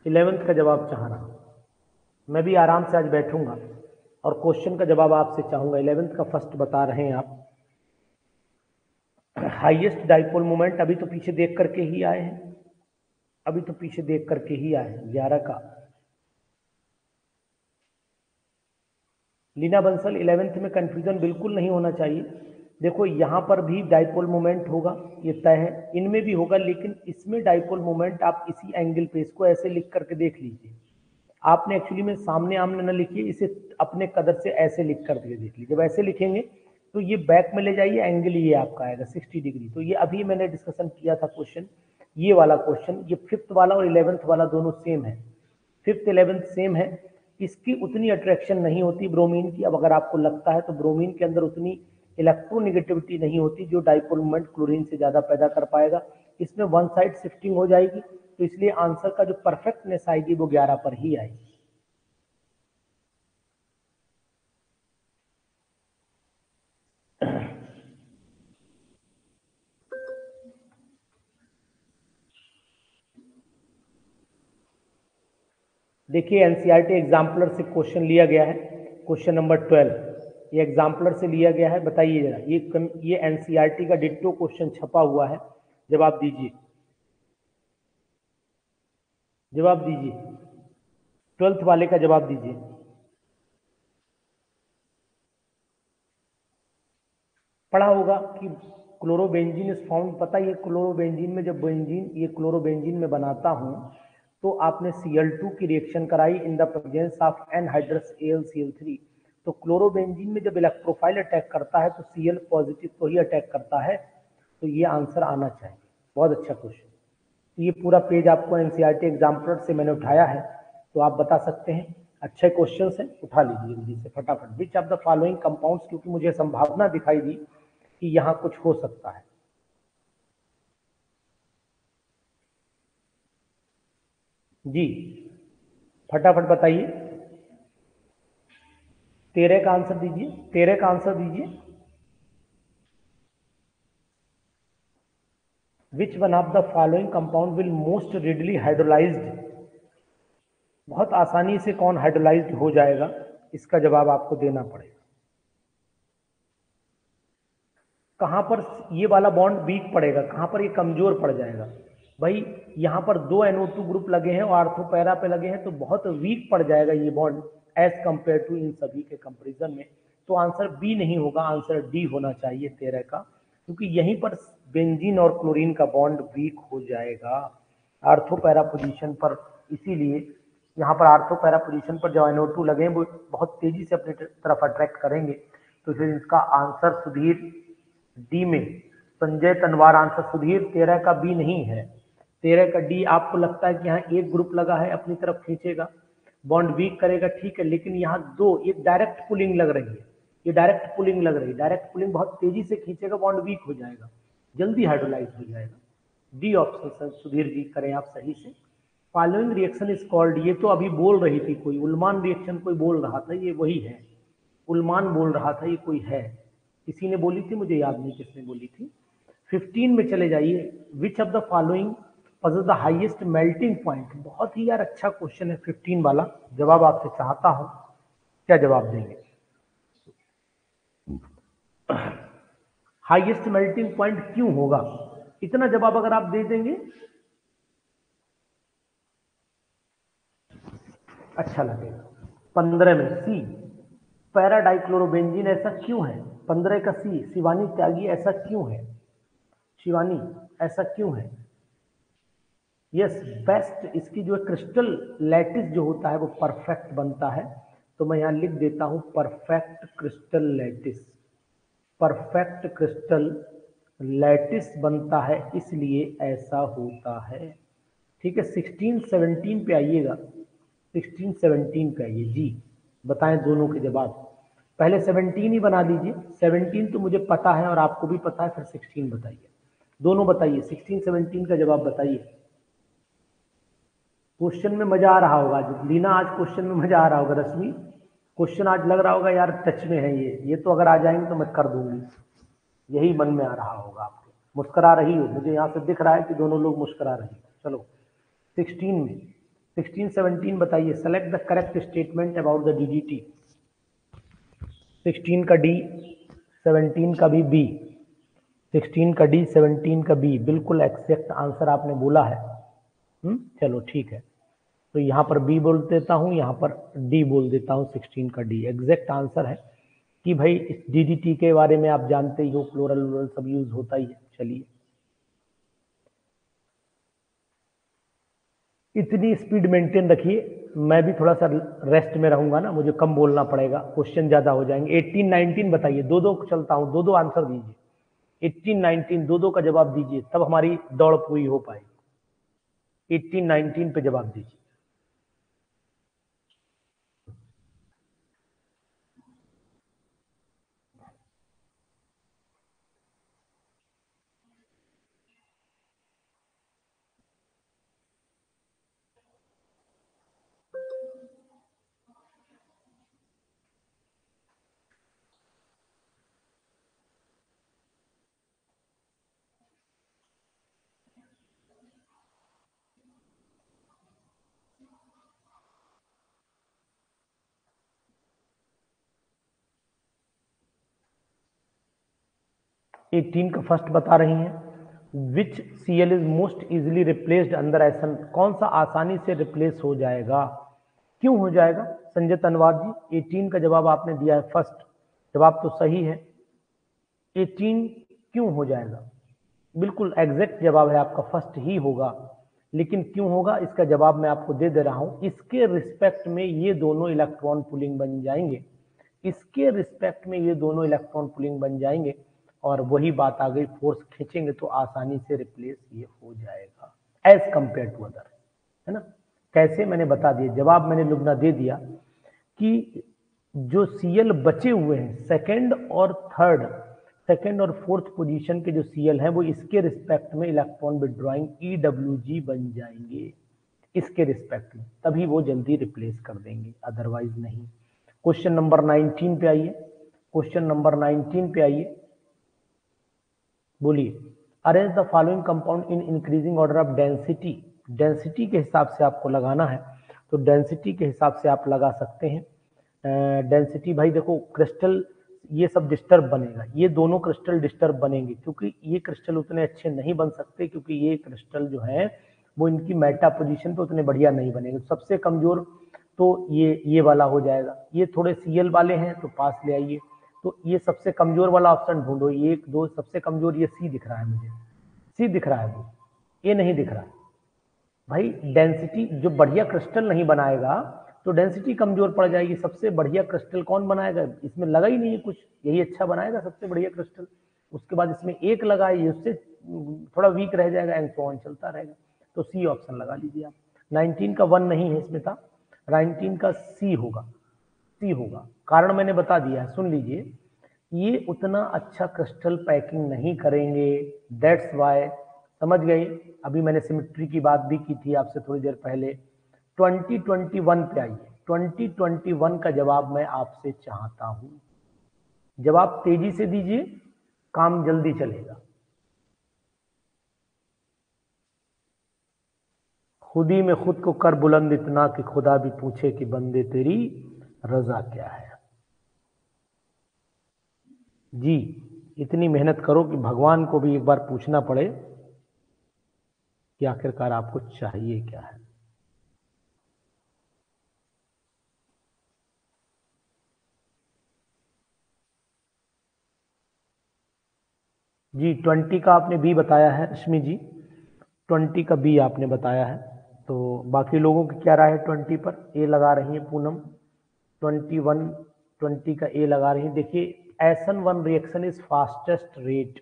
11th का जवाब चाह रहा हूं। मैं भी आराम से आज बैठूंगा और क्वेश्चन का जवाब आपसे चाहूंगा। 11th का फर्स्ट बता रहे हैं आप। हाईएस्ट डाइपोल मोमेंट अभी तो पीछे देख करके ही आए हैं, अभी तो पीछे देख करके ही आए हैं। 11 का लीना बंसल। 11th में कंफ्यूजन बिल्कुल नहीं होना चाहिए। देखो यहाँ पर भी डाइपोल मोमेंट होगा, ये तय है, इनमें भी होगा, लेकिन इसमें डाइपोल मोमेंट आप इसी एंगल पे इसको ऐसे लिख करके देख लीजिए। आपने एक्चुअली में सामने आमने न लिखिए, इसे अपने कदर से ऐसे लिख करके देख लीजिए। जब ऐसे लिखेंगे तो ये बैक में ले जाइए, एंगल ये आपका आएगा 60 डिग्री। तो ये अभी मैंने डिस्कशन किया था क्वेश्चन, ये वाला क्वेश्चन, ये 5th वाला और 11th वाला दोनों सेम है, 5th 11th सेम है। इसकी उतनी अट्रैक्शन नहीं होती ब्रोमीन की। अब अगर आपको लगता है तो ब्रोमीन के अंदर उतनी इलेक्ट्रोनेगेटिविटी नहीं होती जो डाइपोल मोमेंट क्लोरीन से ज्यादा पैदा कर पाएगा। इसमें वन साइड शिफ्टिंग हो जाएगी, तो इसलिए आंसर का जो परफेक्टनेस आएगी वो 11 पर ही आएगी। देखिए एनसीईआरटी एग्जाम्पलर से क्वेश्चन लिया गया है, क्वेश्चन नंबर 12, ये एग्जाम्पलर से लिया गया है। बताइए जरा, ये एनसीईआरटी का डिट्टो क्वेश्चन छपा हुआ है, जवाब दीजिए, जवाब दीजिए, 12th वाले का जवाब दीजिए। पढ़ा होगा कि क्लोरोबेंजीन इज फाउंड, पता ही है क्लोरोबेंजीन में जब बेंजीन ये क्लोरोबेंजीन में बनाता हूं तो आपने Cl2 की रिएक्शन कराई इन the presence of anhydrous AlCl3, तो क्लोरोबेंजीन में जब इलेक्ट्रोफाइल अटैक करता है तो Cl पॉजिटिव तो ही अटैक करता है, तो ये आंसर आना चाहिए। बहुत अच्छा क्वेश्चन। ये पूरा पेज आपको एनसीईआरटी एग्जाम्पलर से मैंने उठाया है, तो आप बता सकते हैं। अच्छे क्वेश्चन है, उठा लीजिए जल्दी से फटाफट। विच ऑफ द फॉलोइंग कंपाउंड्स, क्योंकि मुझे संभावना दिखाई दी कि यहाँ कुछ हो सकता है। जी फटाफट बताइए, 13 का आंसर दीजिए, 13 का आंसर दीजिए। Which one of the following compound will most readily hydrolysed, बहुत आसानी से कौन हाइड्रोलाइज्ड हो जाएगा, इसका जवाब आपको देना पड़ेगा। कहां पर ये वाला बॉन्ड वीक पड़ेगा, कहां पर ये कमजोर पड़ जाएगा? भाई यहाँ पर 2 NO2 ग्रुप लगे हैं और आर्थो पैरा पे लगे हैं, तो बहुत वीक पड़ जाएगा ये बॉन्ड एज कंपेयर टू इन सभी के कंपैरिजन में। तो आंसर बी नहीं होगा, आंसर डी होना चाहिए 13 का, क्योंकि यहीं पर बेंजीन और क्लोरीन का बॉन्ड वीक हो जाएगा आर्थो पैरा पोजीशन पर। इसीलिए यहाँ पर आर्थो पैरा पोजीशन पर जो NO2 लगे हैं वो बहुत तेजी से अपनी तरफ अट्रैक्ट करेंगे, तो फिर इसका आंसर सुधीर डी में, संजय तनवार आंसर सुधीर 13 का बी नहीं है, 13 का डी। आपको लगता है कि यहाँ एक ग्रुप लगा है अपनी तरफ खींचेगा, बॉन्ड वीक करेगा, ठीक है, लेकिन यहाँ 2 एक डायरेक्ट पुलिंग लग रही है, ये डायरेक्ट पुलिंग लग रही है, डायरेक्ट पुलिंग बहुत तेजी से खींचेगा, बॉन्ड वीक हो जाएगा, जल्दी हाइड्रोलाइज हो जाएगा। डी ऑप्शन सुधीर जी करें आप सही से। फॉलोइंग रिएक्शन इज कॉल्ड, ये तो अभी बोल रही थी कोई, उल्मान रिएक्शन कोई बोल रहा था, ये वही है, उल्मान बोल रहा था, ये कोई है, किसी ने बोली थी, मुझे याद नहीं किसने बोली थी। 15 में चले जाइए। विच of the following possess the highest melting point, बहुत ही यार अच्छा क्वेश्चन है 15 वाला, जवाब आपसे चाहता हूं, क्या जवाब देंगे? हाईएस्ट मेल्टिंग पॉइंट क्यों होगा? इतना जवाब अगर आप दे देंगे अच्छा लगेगा। 15 में सी, पैरा डाइक्लोरोबेंजीन, ऐसा क्यों है? 15 का सी, शिवानी त्यागी, ऐसा क्यों है? शिवानी ऐसा क्यों है? यस बेस्ट, इसकी जो क्रिस्टल लैटिस जो होता है वो परफेक्ट बनता है, तो मैं यहाँ लिख देता हूँ perfect crystal lattice, perfect crystal lattice बनता है, इसलिए ऐसा होता है। ठीक है, 16-17 पे आइएगा, 16-17 पे आइए जी, बताएं दोनों के जवाब। पहले 17 ही बना दीजिए, 17 तो मुझे पता है और आपको भी पता है, फिर 16 बताइए, दोनों बताइए, 16-17 का जवाब बताइए। क्वेश्चन में मजा आ रहा होगा आज लीना, आज क्वेश्चन में मजा आ रहा होगा। रश्मि, क्वेश्चन आज लग रहा होगा यार टच में है ये तो अगर आ जाएंगे तो मैं कर दूंगी, यही मन में आ रहा होगा आपके। मुस्कुरा रही हो, मुझे यहाँ से दिख रहा है कि दोनों लोग मुस्कुरा रहे हैं। चलो 16 में, 16-17 बताइए। Select the correct statement about the DDT। 16 का डी, 17 का भी बी, 16 का डी, 17 का बी, बिल्कुल एक्जैक्ट आंसर आपने बोला है। चलो ठीक है, तो यहाँ पर बी बोल देता हूँ, यहाँ पर डी बोल देता हूँ, 16 का डी एग्जैक्ट आंसर है। कि भाई इस DDT के बारे में आप जानते ही हो, फ्लोरल वोरल सब यूज होता ही है। चलिए इतनी स्पीड मेंटेन रखिए, मैं भी थोड़ा सा रेस्ट में रहूंगा ना, मुझे कम बोलना पड़ेगा, क्वेश्चन ज्यादा हो जाएंगे। 18-19 बताइए, दो चलता हूँ, दो आंसर दीजिए। 18-19 दो का जवाब दीजिए, तब हमारी दौड़ पूरी हो पाएगी। 18, 19 पे जवाब दीजिए। एटीन का फर्स्ट बता रही हैं, which Cl is most easily replaced under SN, कौन सा आसानी से रिप्लेस हो जाएगा, क्यों हो जाएगा? संजय तनवार जी 18 का जवाब आपने दिया है फर्स्ट, जवाब तो सही है। 18 क्यों हो जाएगा? बिल्कुल एग्जैक्ट जवाब है आपका, फर्स्ट ही होगा, लेकिन क्यों होगा इसका जवाब मैं आपको दे रहा हूं। इसके रिस्पेक्ट में ये दोनों इलेक्ट्रॉन पुलिंग बन जाएंगे, इसके रिस्पेक्ट में ये दोनों इलेक्ट्रॉन पुलिंग बन जाएंगे, और वही बात आ गई, फोर्स खींचेंगे तो आसानी से रिप्लेस ये हो जाएगा एज कंपेयर टू अदर, है ना। कैसे मैंने बता दिया, जवाब मैंने लुगना दे दिया कि जो सीएल बचे हुए हैं सेकंड और फोर्थ पोजीशन के जो सीएल हैं वो इसके रिस्पेक्ट में इलेक्ट्रॉन विड्रॉइंग EWG बन जाएंगे, इसके रिस्पेक्ट में, तभी वो जल्दी रिप्लेस कर देंगे, अदरवाइज नहीं। क्वेश्चन नंबर 19 पे आइए, क्वेश्चन नंबर 19 पे आइए, बोलिए। Arrange the following compound in increasing order of density, density के हिसाब से आपको लगाना है, तो डेंसिटी के हिसाब से आप लगा सकते हैं। डेंसिटी भाई देखो, क्रिस्टल ये सब डिस्टर्ब बनेगा, ये दोनों क्रिस्टल डिस्टर्ब बनेंगे, क्योंकि ये क्रिस्टल उतने अच्छे नहीं बन सकते, क्योंकि ये क्रिस्टल जो है वो इनकी मेटा पोजीशन पे उतने बढ़िया नहीं बनेंगे। सबसे कमजोर तो ये वाला हो जाएगा, ये थोड़े सीएल वाले हैं तो पास ले आइए, तो ये सबसे कमजोर वाला ऑप्शन ढूंढो, 1 2 सबसे कमजोर ये सी दिख रहा है मुझे, सी दिख रहा है वो, ये नहीं दिख रहा भाई। डेंसिटी जो बढ़िया क्रिस्टल नहीं बनाएगा तो डेंसिटी कमजोर पड़ जाएगी। सबसे बढ़िया क्रिस्टल कौन बनाएगा? इसमें लगा ही नहीं है कुछ, यही अच्छा बनाएगा सबसे बढ़िया क्रिस्टल। उसके बाद इसमें एक लगा है, उससे थोड़ा वीक रह जाएगा, एंड सो ऑन चलता रहेगा। तो सी ऑप्शन लगा लीजिए आप। 19 का 1 नहीं है इसमें था, 19 का सी होगा, सी होगा। कारण मैंने बता दिया है, सुन लीजिए। ये उतना अच्छा क्रिस्टल पैकिंग नहीं करेंगे, दैट्स वाई, समझ गए। अभी मैंने सिमेट्री की बात भी की थी आपसे थोड़ी देर पहले। 2021 पे आइए, 2021 का जवाब मैं आपसे चाहता हूं, जवाब तेजी से दीजिए, काम जल्दी चलेगा। खुद ही में खुद को कर बुलंद इतना कि खुदा भी पूछे कि बंदे तेरी रजा क्या है। जी, इतनी मेहनत करो कि भगवान को भी एक बार पूछना पड़े कि आखिरकार आपको चाहिए क्या है। जी 20 का आपने बी बताया है रश्मि जी, 20 का बी आपने बताया है। तो बाकी लोगों की क्या राय है 20 पर? ए लगा रही है पूनम, 21 20 का ए लगा रही है। देखिए SN1 reaction is fastest rate,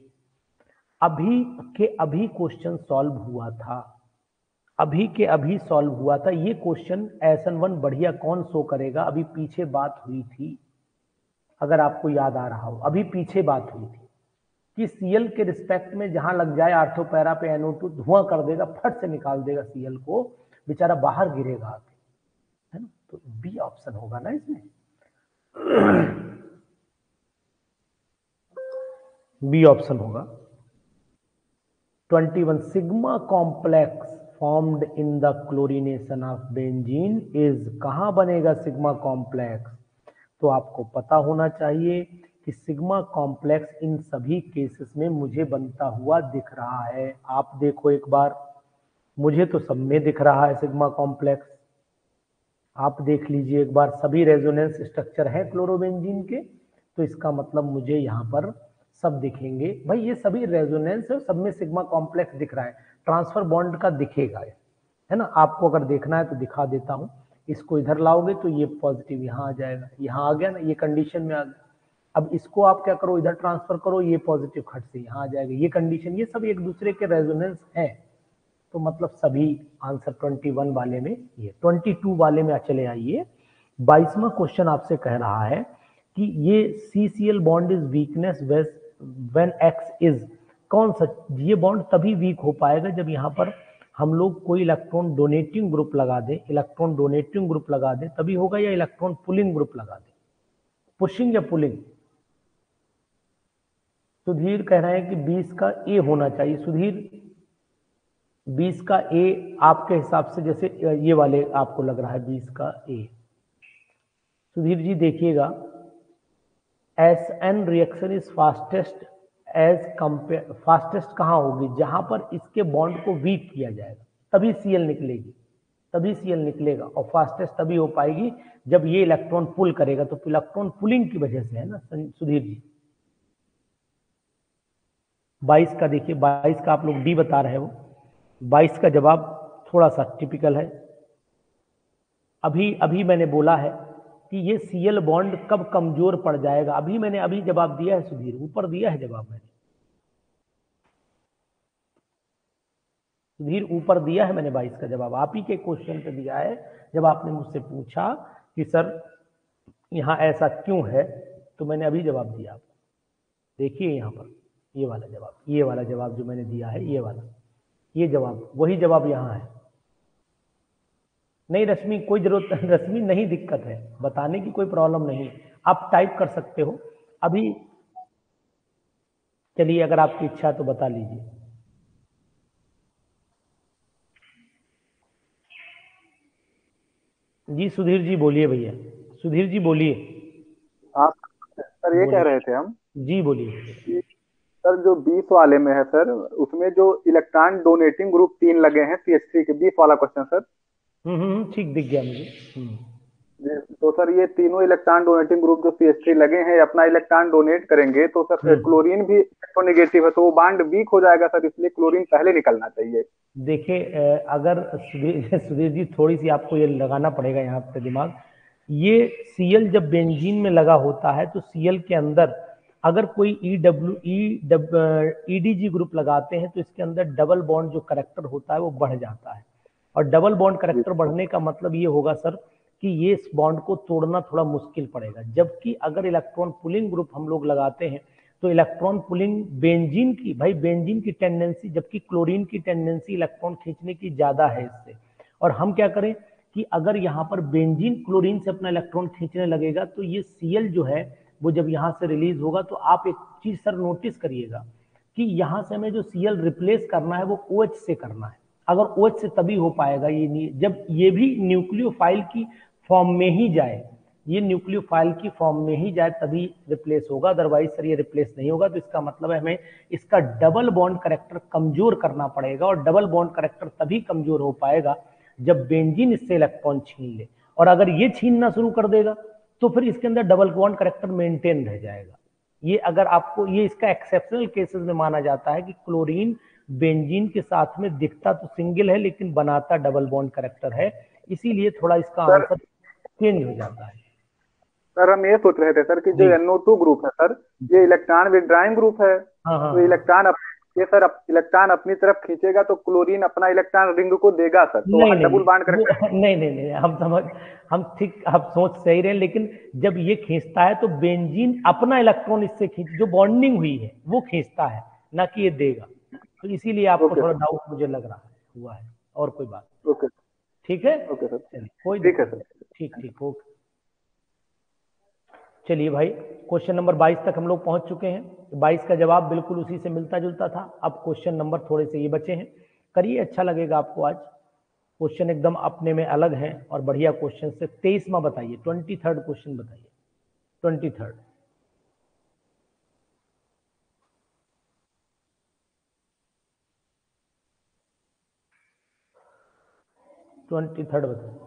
अभी के अभी क्वेश्चन सॉल्व हुआ था, अभी के अभी सॉल्व हुआ था ये क्वेश्चन। SN1 बढ़िया कौन शो करेगा? अभी पीछे बात हुई थी, अगर आपको याद आ रहा हो, अभी पीछे बात हुई थी कि सीएल के रिस्पेक्ट में जहां लग जाए आर्थो पैरा पे NO2 धुआं कर देगा, फट से निकाल देगा सीएल को, बेचारा बाहर गिरेगा आके, है ना। तो बी ऑप्शन होगा ना इसमें, बी ऑप्शन होगा। 21 sigma complex formed in the chlorination of benzene is, कहां बनेगा सिग्मा कॉम्प्लेक्स? तो आपको पता होना चाहिए कि सिग्मा कॉम्प्लेक्स इन सभी केसेस में मुझे बनता हुआ दिख रहा है। आप देखो एक बार, मुझे तो सब में दिख रहा है सिग्मा कॉम्प्लेक्स, आप देख लीजिए एक बार, सभी रेजोनेंस स्ट्रक्चर है क्लोरोबेंजीन के, तो इसका मतलब मुझे यहाँ पर सब दिखेंगे। भाई ये सभी रेजोनेंस है, सब में सिग्मा कॉम्प्लेक्स दिख रहा है, ट्रांसफर बॉन्ड का दिखेगा, है ना। आपको अगर देखना है तो दिखा देता हूँ, इसको इधर लाओगे तो ये पॉजिटिव यहाँ आ जाएगा, यहाँ आ गया ना, ये कंडीशन में आ गया। अब इसको आप क्या करो, इधर ट्रांसफर करो, ये पॉजिटिव खट से यहाँ आ जाएगा, ये कंडीशन, ये सब एक दूसरे के रेजोनेंस है। तो मतलब सभी आंसर 21 वाले में ये 22 वाले में चले आइए। 22वां क्वेश्चन आपसे कह रहा है कि ये CCl bond is weakness when X is, कौन सा ये बॉन्ड तभी वीक हो पाएगा जब यहाँ पर हम लोग कोई इलेक्ट्रॉन डोनेटिंग ग्रुप लगा दें, इलेक्ट्रॉन डोनेटिंग ग्रुप लगा दें तभी होगा, या इलेक्ट्रॉन पुलिंग ग्रुप लगा दें, पुशिंग या पुलिंग। सुधीर कह रहे हैं कि 20 का ए होना चाहिए। सुधीर 20 का ए आपके हिसाब से जैसे ये वाले आपको लग रहा है 20 का ए। सुधीर जी देखिएगा, SN reaction is fastest as compare, fastest कहाँ होगी, जहां पर इसके बॉन्ड को वीक किया जाएगा तभी Cl निकलेगी, तभी Cl निकलेगा, और फास्टेस्ट तभी हो पाएगी जब ये इलेक्ट्रॉन पुल करेगा, तो इलेक्ट्रॉन पुलिंग की वजह से है ना सुधीर जी। 22 का देखिए, 22 का आप लोग डी बता रहे हो, 22 का जवाब थोड़ा सा टिपिकल है। अभी मैंने बोला है कि ये Cl बॉन्ड कब कमजोर पड़ जाएगा, अभी जवाब दिया है सुधीर, ऊपर दिया है जवाब मैंने, सुधीर ऊपर दिया है मैंने 22 का जवाब, आप ही के क्वेश्चन पे दिया है जब आपने मुझसे पूछा कि सर यहाँ ऐसा क्यों है, तो मैंने अभी जवाब दिया आपको। देखिए यहाँ पर ये वाला जवाब जो मैंने दिया है, ये जवाब वही जवाब यहाँ है। नहीं रश्मि कोई जरूरत, रश्मि नहीं दिक्कत है, बताने की कोई प्रॉब्लम नहीं, आप टाइप कर सकते हो अभी। चलिए अगर आपकी इच्छा है तो बता लीजिए। जी सुधीर जी बोलिए भैया, सुधीर जी बोलिए। हाँ सर, ये कह रहे थे हम जी बोलिए। कि सर जो 20 वाले में है सर, उसमें जो इलेक्ट्रॉन डोनेटिंग ग्रुप 3 लगे हैं CH3 के, 20 वाला क्वेश्चन सर। ठीक दिख गया मुझे। तो सर ये तीनों इलेक्ट्रॉन डोनेटिंग ग्रुप जो CH3 लगे हैं अपना इलेक्ट्रॉन डोनेट करेंगे, तो सर क्लोरीन भी इलेक्ट्रोनेगेटिव है, तो वो बॉन्ड वीक हो जाएगा सर, इसलिए क्लोरीन पहले निकलना चाहिए। देखिए अगर सुधीर जी थोड़ी सी आपको ये लगाना पड़ेगा यहाँ पे दिमाग, ये Cl जब बेंजीन में लगा होता है तो Cl के अंदर अगर कोई EDG ग्रुप लगाते हैं तो इसके अंदर डबल बॉन्ड जो करेक्टर होता है वो बढ़ जाता है, और डबल बॉन्ड करेक्टर बढ़ने का मतलब ये होगा सर कि ये इस बॉन्ड को तोड़ना थोड़ा मुश्किल पड़ेगा। जबकि अगर इलेक्ट्रॉन पुलिंग ग्रुप हम लोग लगाते हैं तो इलेक्ट्रॉन पुलिंग बेंजीन की टेंडेंसी, जबकि क्लोरीन की टेंडेंसी इलेक्ट्रॉन खींचने की ज्यादा है इससे। और हम क्या करें कि अगर यहाँ पर बेंजीन क्लोरीन से अपना इलेक्ट्रॉन खींचने लगेगा तो ये Cl जो है वो जब यहाँ से रिलीज होगा, तो आप एक चीज सर नोटिस करिएगा कि यहाँ से हमें जो Cl रिप्लेस करना है वो OH से करना है। अगर OH से तभी हो पाएगा, ये जब ये भी न्यूक्लियोफाइल की फॉर्म में ही जाए, ये न्यूक्लियोफाइल की फॉर्म में ही जाए तभी रिप्लेस होगा, अदरवाइज सर ये रिप्लेस नहीं होगा। तो इसका मतलब है हमें इसका डबल बॉन्ड करेक्टर कमजोर करना पड़ेगा, और डबल बॉन्ड करेक्टर तभी कमजोर हो पाएगा जब बेंजीन इससे इलेक्ट्रॉन छीन ले, और अगर ये छीनना शुरू कर देगा तो फिर इसके अंदर डबल बॉन्ड करेक्टर मेंटेन रह जाएगा। ये अगर आपको ये इसका एक्सेप्शनल केसेस में माना जाता है कि क्लोरीन बेंजीन के साथ में दिखता तो सिंगल है लेकिन बनाता डबल बॉन्ड करेक्टर है, इसीलिए थोड़ा इसका आंसर चेंज हो जाता है। सर हम ये सोच रहे थे सर कि जो NO2 ग्रुप है सर, ये इलेक्ट्रॉन विड्रॉइंग ग्रुप है। तो इलेक्ट्रॉन अपनी तरफ खींचेगा तो क्लोरीन अपना इलेक्ट्रॉन रिंग को देगा सर, तो वहाँ डबल बॉन्ड करेक्टर। नहीं हम ठीक, आप सोच सही रहे, लेकिन जब ये खींचता है तो बेंजीन अपना इलेक्ट्रॉन इससे खींच, जो बॉन्डिंग हुई है वो खींचता है, ना कि ये देगा। तो इसीलिए आपको थोड़ा डाउट मुझे लग रहा है हुआ है, और कोई बात। ओके ठीक है, ओके सर, चलिए कोई ठीक है सर, ठीक ओके। चलिए भाई क्वेश्चन नंबर 22 तक हम लोग पहुंच चुके हैं। 22 का जवाब बिल्कुल उसी से मिलता जुलता था। अब क्वेश्चन नंबर थोड़े से ये बचे हैं, करिए, अच्छा लगेगा आपको। आज क्वेश्चन एकदम अपने में अलग है और बढ़िया क्वेश्चन से। 23वां बताइए, 23rd क्वेश्चन बताइए, 23rd। बताइए।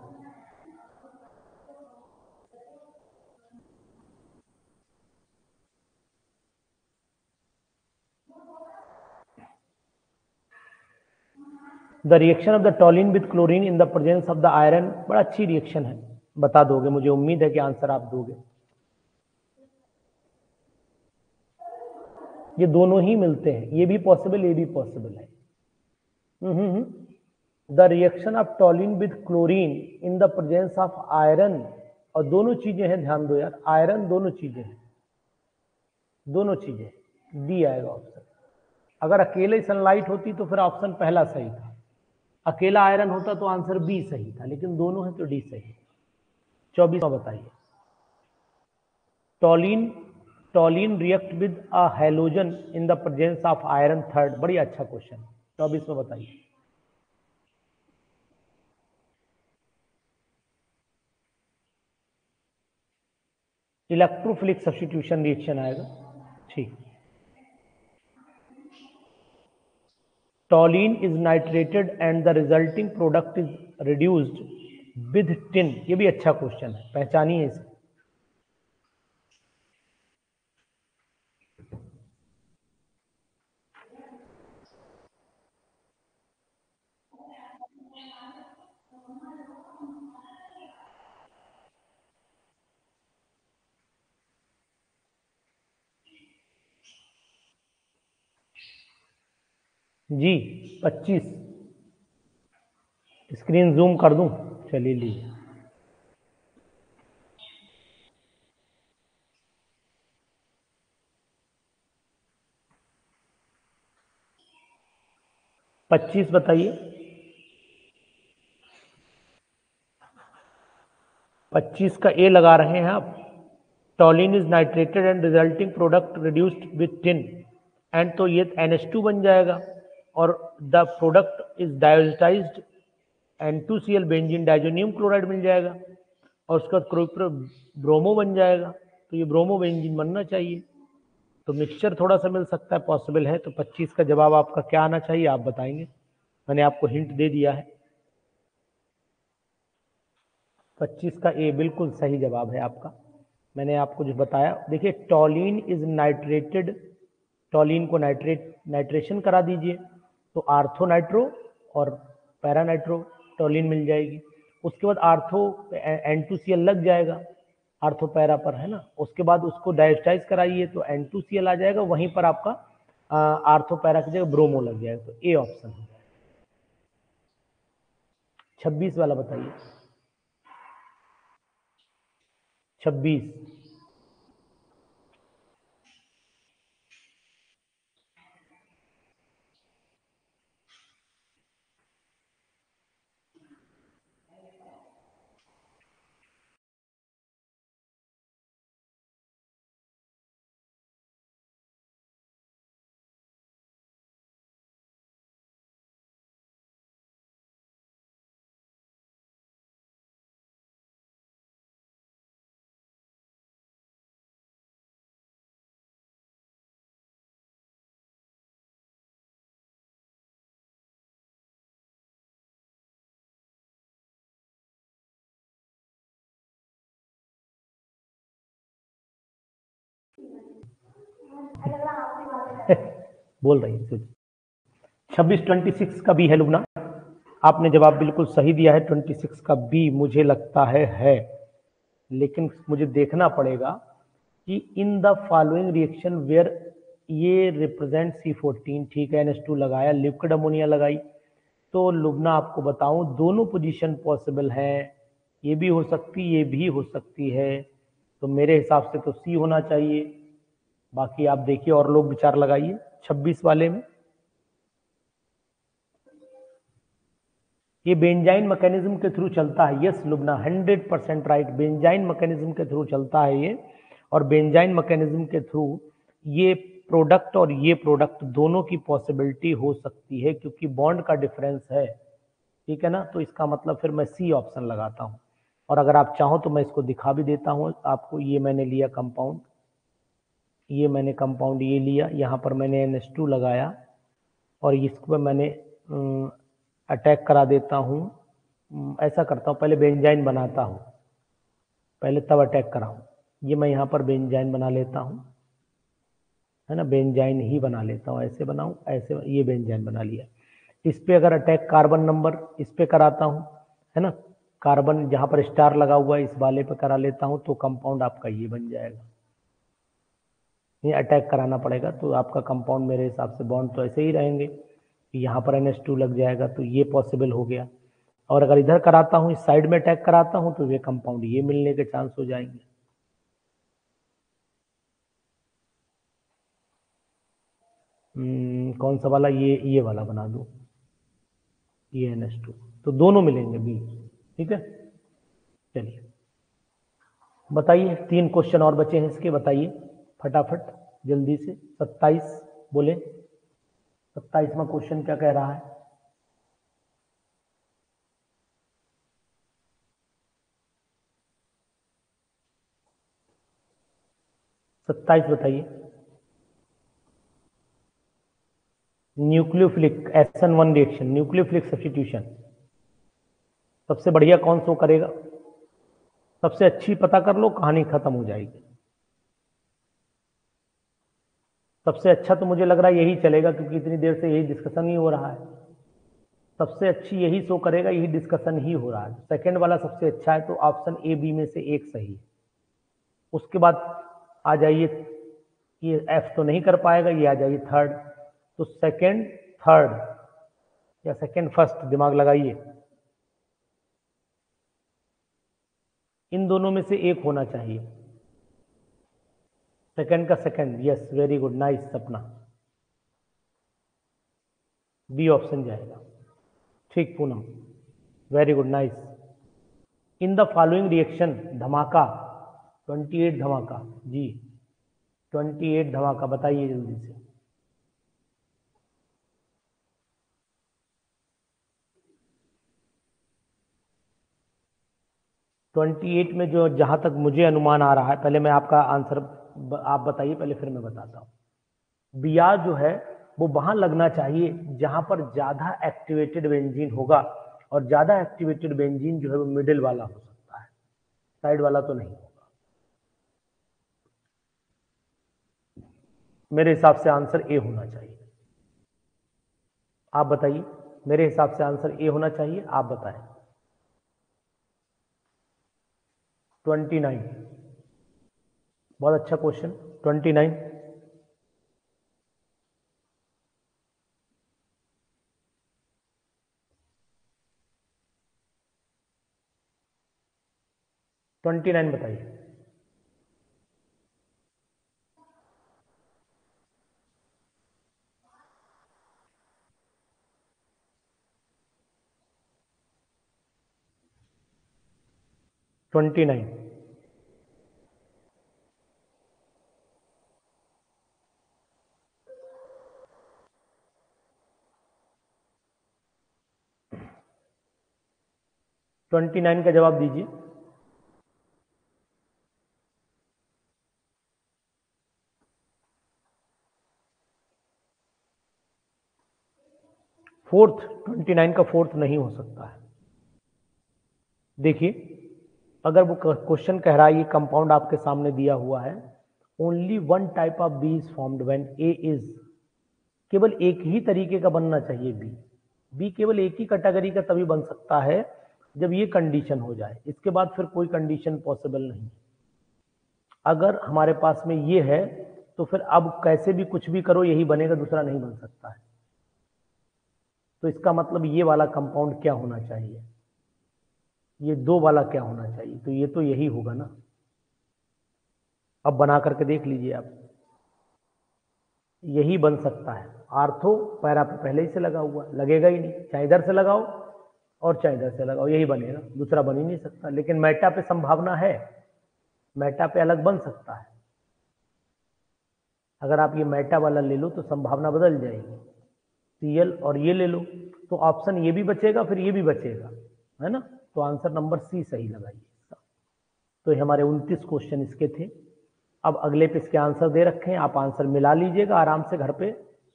The reaction of the टॉलिन with chlorine in the presence of the iron, बड़ा अच्छी रिएक्शन है, बता दोगे, मुझे उम्मीद है कि आंसर आप दोगे। ये दोनों ही मिलते हैं, ये भी पॉसिबल, ये भी पॉसिबल है। The reaction of टॉलिन with chlorine in the presence of iron, और दोनों चीजें हैं, ध्यान दो यार, आयरन दोनों चीजें हैं, दोनों चीजें, डी आएगा ऑप्शन। अगर अकेले सनलाइट होती तो फिर ऑप्शन पहला सही था, अकेला आयरन होता तो आंसर बी सही था, लेकिन दोनों है तो डी सही। 24वां बताइए। टॉलिन react with a halogen in the presence of iron third, बड़ी अच्छा क्वेश्चन। 24 में बताइए। इलेक्ट्रोफिलिक सब्स्टिट्यूशन रिएक्शन आएगा, ठीक। टॉलिन is nitrated and the resulting product is reduced with tin, ये भी अच्छा क्वेश्चन है, पहचानिए इसे। जी 25, स्क्रीन जूम कर दूं, चलिए लीजिए। पच्चीस बताइए। 25 का ए लगा रहे हैं आप। Toluene is nitrated and resulting product reduced with tin, and तो ये NH2 बन जाएगा, और the product is diazotised N2Cl benzene diazonium chloride मिल जाएगा, और उसका ब्रोमो बन जाएगा, तो ये ब्रोमो बेंजीन बनना चाहिए। तो मिक्सचर थोड़ा सा मिल सकता है, पॉसिबल है। तो 25 का जवाब आपका क्या आना चाहिए, आप बताएंगे। मैंने आपको हिंट दे दिया है। 25 का ए बिल्कुल सही जवाब है आपका। मैंने आपको जो बताया, देखिए टॉलिन इज नाइट्रेटेड, टॉलिन को नाइट्रेशन करा दीजिए तो आर्थो नाइट्रो और पैरा नाइट्रो टॉलिन मिल जाएगी। उसके बाद आर्थो N2Cl लग जाएगा आर्थो पैरा पर, है ना। उसके बाद उसको डायोस्टाइज कराइए तो N2Cl आ जाएगा, वहीं पर आपका आर्थो पैरा की जगह ब्रोमो लग जाएगा, तो ए ऑप्शन है। 26 वाला बताइए। 26 बोल रही है। 26 का बी है लुबना, आपने जवाब बिल्कुल सही दिया है। 26 का बी मुझे लगता है, लेकिन मुझे देखना पड़ेगा कि in the following reaction where ये रिप्रेजेंट C14, ठीक है, NH2 लगाया, लिक्विड अमोनिया लगाई, तो लुबना आपको बताऊं दोनों पोजीशन पॉसिबल है, ये भी हो सकती, ये भी हो सकती है, तो मेरे हिसाब से तो सी होना चाहिए। बाकी आप देखिए और लोग विचार लगाइए। 26 वाले में ये बेंजाइन मैकेनिज्म के थ्रू चलता है। Yes Lubna, 100% right, benzene mechanism के थ्रू चलता है ये, और बेंजाइन मैकेनिज्म के थ्रू ये प्रोडक्ट और ये प्रोडक्ट दोनों की पॉसिबिलिटी हो सकती है, क्योंकि बॉन्ड का डिफरेंस है, ठीक है ना। तो इसका मतलब फिर मैं सी ऑप्शन लगाता हूं, और अगर आप चाहो तो मैं इसको दिखा भी देता हूं आपको। ये मैंने लिया कंपाउंड, ये मैंने कंपाउंड ये लिया, यहाँ पर मैंने NH2 लगाया, और इसको मैंने अटैक करा देता हूँ। ऐसा करता हूँ, पहले बेंजाइन बनाता हूँ, पहले तब अटैक कराऊँ। ये मैं यहाँ पर बेंजाइन बना लेता हूँ, है ना, बेंजाइन ही बना लेता हूँ, ऐसे बनाऊँ, ऐसे, ये बेंजाइन बना लिया। इस पे अगर अटैक कार्बन नंबर इस पे कराता हूँ, है ना, कार्बन जहाँ पर स्टार लगा हुआ है इस वाले पे करा लेता हूँ, तो कंपाउंड आपका ये बन जाएगा। ये अटैक कराना पड़ेगा, तो आपका कंपाउंड मेरे हिसाब से बॉन्ड तो ऐसे ही रहेंगे। यहाँ पर NH2 लग जाएगा, तो ये पॉसिबल हो गया। और अगर इधर कराता हूँ, इस साइड में अटैक कराता हूँ, तो ये कंपाउंड ये मिलने के चांस हो जाएंगे। कौन सा वाला? ये वाला बना दूं, ये NH2, तो दोनों मिलेंगे बी। ठीक है, चलिए बताइए, 3 क्वेश्चन और बचे हैं इसके, बताइए फटाफट जल्दी से। 27 बोले, 27वां क्वेश्चन क्या कह रहा है? सत्ताईस बताइए। Nucleophilic SN1 reaction, nucleophilic substitution, सबसे बढ़िया कौन सो करेगा? सबसे अच्छी पता कर लो, कहानी खत्म हो जाएगी। सबसे अच्छा तो मुझे लग रहा है यही चलेगा, क्योंकि इतनी देर से यही डिस्कशन ही हो रहा है। सबसे अच्छी यही शो करेगा, यही डिस्कशन ही हो रहा है। सेकंड वाला सबसे अच्छा है, तो ऑप्शन ए बी में से एक सही है। उसके बाद आ जाइए, ये एफ तो नहीं कर पाएगा, ये आ जाइए थर्ड। तो सेकंड थर्ड या सेकंड फर्स्ट, दिमाग लगाइए, इन दोनों में से एक होना चाहिए। सेकंड का second, yes very good, nice सपना, बी ऑप्शन जाएगा। ठीक Poonam, very good, nice. In the following reaction, धमाका 28 धमाका जी, 28 धमाका, बताइए जल्दी से। ट्वेंटी 28 में जो, जहां तक मुझे अनुमान आ रहा है, पहले मैं आपका आंसर आप बताइए पहले, फिर मैं बताता हूं। बिया जो है वो वहां लगना चाहिए जहां पर ज्यादा एक्टिवेटेड बेंजीन होगा, और ज्यादा एक्टिवेटेड बेंजीन जो है वो मिडिल वाला हो सकता है, साइड वाला तो नहीं होगा। मेरे हिसाब से आंसर ए होना चाहिए। आप बताइए, मेरे हिसाब से आंसर ए होना चाहिए, आप बताएं। 29, बहुत अच्छा क्वेश्चन। 29, बताइए। ट्वेंटी नाइन, का जवाब दीजिए। फोर्थ, 29 का फोर्थ नहीं हो सकता है। देखिए, अगर वो क्वेश्चन कह रहा है, ये कंपाउंड आपके सामने दिया हुआ है, only one type of B is formed when A is, केवल एक ही तरीके का बनना चाहिए बी केवल एक ही कैटेगरी का तभी बन सकता है जब ये कंडीशन हो जाए। इसके बाद फिर कोई कंडीशन पॉसिबल नहीं। अगर हमारे पास में ये है तो फिर अब कैसे भी कुछ भी करो यही बनेगा, दूसरा नहीं बन सकता है। तो इसका मतलब ये वाला कंपाउंड क्या होना चाहिए, ये 2 वाला क्या होना चाहिए, तो ये तो यही होगा ना। अब बना करके देख लीजिए आप, यही बन सकता है। आर्थो पैरा पे पहले ही से लगा हुआ, लगेगा ही नहीं, चाहे इधर से लगाओ और चाहे इधर से लगाओ, यही बनेगा, दूसरा बन ही नहीं सकता। लेकिन मेटा पे संभावना है, मेटा पे अलग बन सकता है। अगर आप ये मेटा वाला ले लो तो संभावना बदल जाएगी, सीएल और ये ले लो तो ऑप्शन ये भी बचेगा, फिर ये भी बचेगा, है ना। तो आंसर नंबर सी सही लगाइए। तो ये हमारे 29 क्वेश्चन इसके थे। अब अगले पे इसके आंसर दे रखे हैं, आप आंसर मिला लीजिएगा आराम से घर पे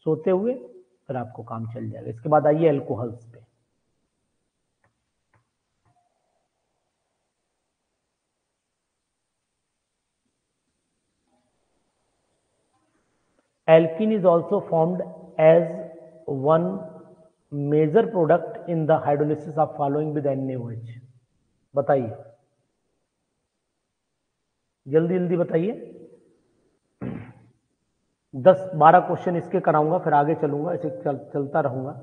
सोते हुए, फिर आपको काम चल जाएगा। इसके बाद आइए एल्कोहल्स पे। Alkene is also formed as one major product in the hydrolysis of following with NaOH. बताइए, जल्दी जल्दी बताइए। 10-12 क्वेश्चन इसके कराऊंगा, फिर आगे चलूंगा, ऐसे चलता रहूंगा।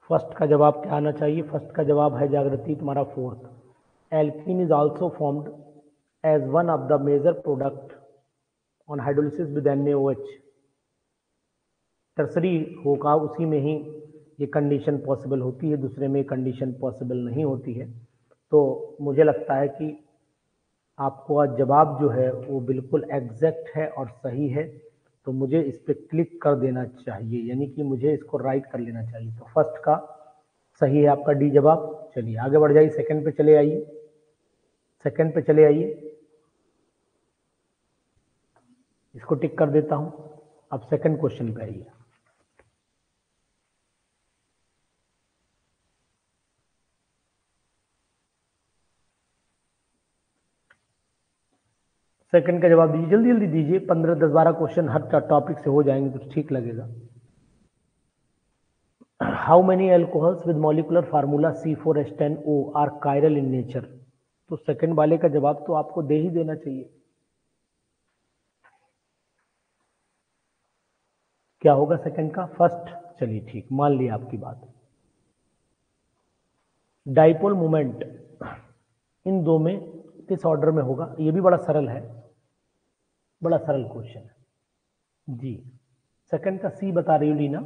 फर्स्ट का जवाब क्या आना चाहिए? फर्स्ट का जवाब है जागृति तुम्हारा 4th। Alkene is also formed as one of the major product on hydrolysis with NaOH। Tertiary होगा उसी में ही ये कंडीशन पॉसिबल होती है, दूसरे में कंडीशन पॉसिबल नहीं होती है। तो मुझे लगता है कि आपको जवाब जो है वो बिल्कुल एग्जैक्ट है और सही है, तो मुझे इस पर क्लिक कर देना चाहिए, यानी कि मुझे इसको राइट कर लेना चाहिए। तो फर्स्ट का सही है आपका डी जवाब। चलिए आगे बढ़ जाइए, सेकंड पे चले आइए, सेकंड पे चले आइए, इसको टिक कर देता हूं। अब सेकंड क्वेश्चन पे आइए। सेकंड का जवाब दीजिए, जल्दी जल्दी दीजिए, 15, 10, 12 क्वेश्चन हर टॉपिक से हो जाएंगे तो ठीक लगेगा। How many alcohols with molecular formula C4H10O are chiral in nature? तो सेकंड वाले का जवाब तो आपको दे ही देना चाहिए। क्या होगा सेकंड का? फर्स्ट। चलिए ठीक, मान लिया आपकी बात। डाइपोल मोमेंट इन दो में किस ऑर्डर में होगा? ये भी बड़ा सरल है, बड़ा सरल क्वेश्चन है जी। सेकंड का सी बता रही हूँ लीना।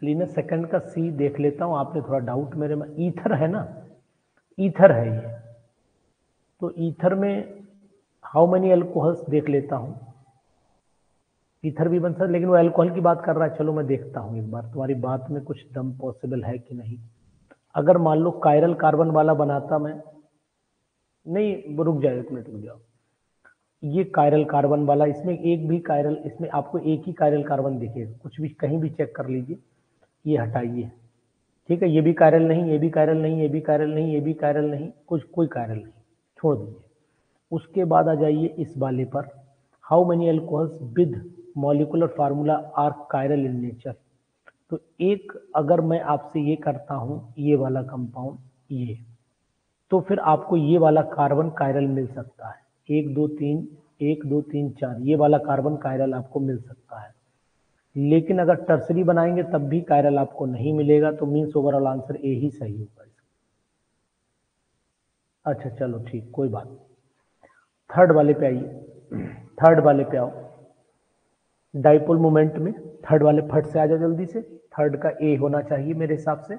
लीना सेकंड का सी देख लेता हूं, आपने थोड़ा डाउट मेरे में, ईथर है ना, ईथर है ये, तो ईथर में हाउ मेनी अल्कोहल्स देख लेता हूं। ईथर भी बन सकता, लेकिन वो अल्कोहल की बात कर रहा है। चलो मैं देखता हूं एक बार, तुम्हारी बात में कुछ दम पॉसिबल है कि नहीं। अगर मान लो कायरल कार्बन वाला बनाता मैं, नहीं रुक जाओ एक मिनट रुक जाओ, ये कायरल कार्बन वाला, इसमें एक भी कायरल, इसमें आपको एक ही कायरल कार्बन दिखेगा, कुछ भी कहीं भी चेक कर लीजिए, ये हटाइए, ठीक है। ये भी कायरल नहीं, ये भी कायरल नहीं, ये भी कायरल नहीं, ये भी कायरल नहीं, कुछ कोई कायरल नहीं, छोड़ दीजिए। उसके बाद आ जाइए इस वाले पर, how many alcohols with molecular formula are chiral in nature. तो एक अगर मैं आपसे ये करता हूं, ये वाला कंपाउंड ये, तो फिर आपको ये वाला कार्बन कायरल मिल सकता है। 1 2 3 1 2 3 4 ये वाला कार्बन कायरल आपको मिल सकता है। लेकिन अगर टर्सरी बनाएंगे तब भी कायरल आपको नहीं मिलेगा, तो मीन्स ओवरऑल आंसर ए ही सही होगा। अच्छा चलो ठीक, कोई बात नहीं। थर्ड वाले पे आइए, थर्ड वाले पे आओ। डाइपोल मोमेंट में थर्ड वाले फट से आ जाओ जल्दी से। थर्ड का ए होना चाहिए मेरे हिसाब से।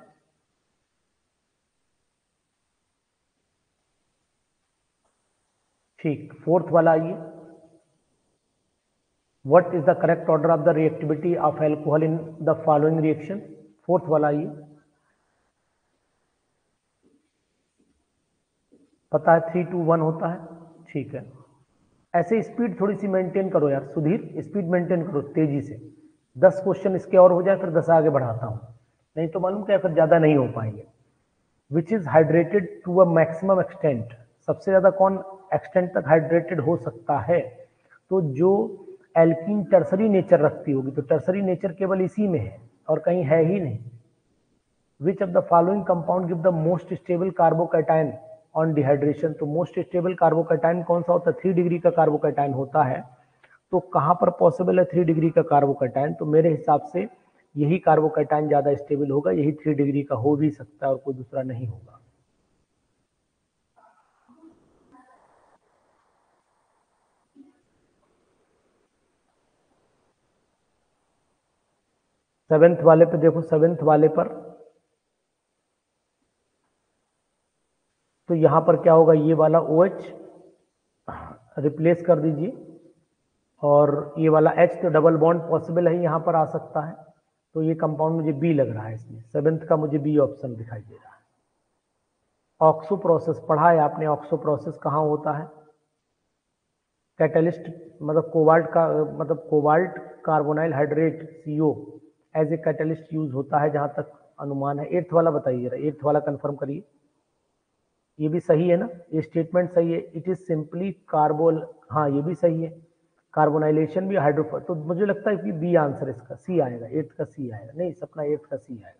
ठीक, फोर्थ वाला आइए। What is the correct order of the reactivity of alcohol in the following reaction? Fourth वाला आइए। पता है 3 2 1 होता है, ठीक है। ऐसे स्पीड थोड़ी सी मेंटेन करो यार सुधीर, स्पीड मेंटेन करो तेजी से। 10 क्वेश्चन इसके और हो जाए फिर 10 आगे बढ़ाता हूं, नहीं तो मालूम क्या फिर ज्यादा नहीं हो पाएंगे। Which is hydrated to a maximum extent? सबसे ज्यादा कौन एक्सटेंट तक हाइड्रेटेड हो सकता है? तो जो एल्कीन टर्सरी नेचर रखती होगी, तो टर्सरी नेचर केवल इसी में है और कहीं है ही नहीं। विच of the following compound give the most stable carbocation on dehydration? तो मोस्ट स्टेबल कार्बोकैटायन कौन सा होता है? 3 डिग्री का कार्बोकैटायन होता है। तो कहां पर पॉसिबल है 3 डिग्री का कार्बोकैटायन? तो मेरे हिसाब से यही कार्बोकैटायन ज्यादा स्टेबल होगा, यही 3 डिग्री का हो भी सकता है और कोई दूसरा नहीं होगा। सेवेंथ वाले पे देखो, सेवेंथ वाले पर तो यहां पर क्या होगा, ये वाला OH रिप्लेस कर दीजिए और ये वाला H, तो डबल बॉन्ड पॉसिबल है, यहां पर आ सकता है। तो ये कंपाउंड मुझे बी लग रहा है इसमें, सेवेंथ का मुझे बी ऑप्शन दिखाई दे रहा है। ऑक्सो प्रोसेस पढ़ा है आपने, ऑक्सो प्रोसेस कहाँ होता है? कैटलिस्ट मतलब cobalt carbonyl hydrate CO as a catalyst use होता है जहां तक अनुमान है। 8th वाला बताइए जरा, 8th वाला कंफर्म करिए। ये भी सही है ना, ये स्टेटमेंट सही है। इट इज सिंपली कार्बोल, हाँ ये भी सही है। कार्बोनाइलेशन भी हाइड्रोफोर, तो मुझे लगता है कि बी आंसर इसका, सी आएगा, 8th का सी आएगा। नहीं सपना, 8th का सी आएगा।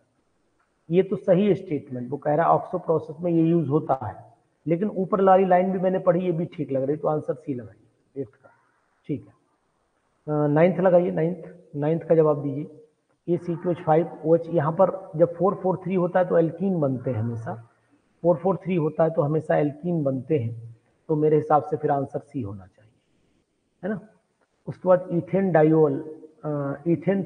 ये तो सही है स्टेटमेंट, वो कह रहा है ऑक्सो प्रोसेस में ये यूज होता है, लेकिन ऊपर वाली लाइन भी मैंने पढ़ी, ये भी ठीक लग रही, तो आंसर सी लगाइए 8th का। ठीक है, 9th लगाइए, 9th का जवाब दीजिए। ये CH5OH, यहाँ पर जब 443 होता है तो एल्कीन बनते हैं हमेशा, 443 होता है तो हमेशा एल्कीन बनते हैं, तो मेरे हिसाब से फिर आंसर सी होना चाहिए, है ना। उसके बाद ethane diol, ethane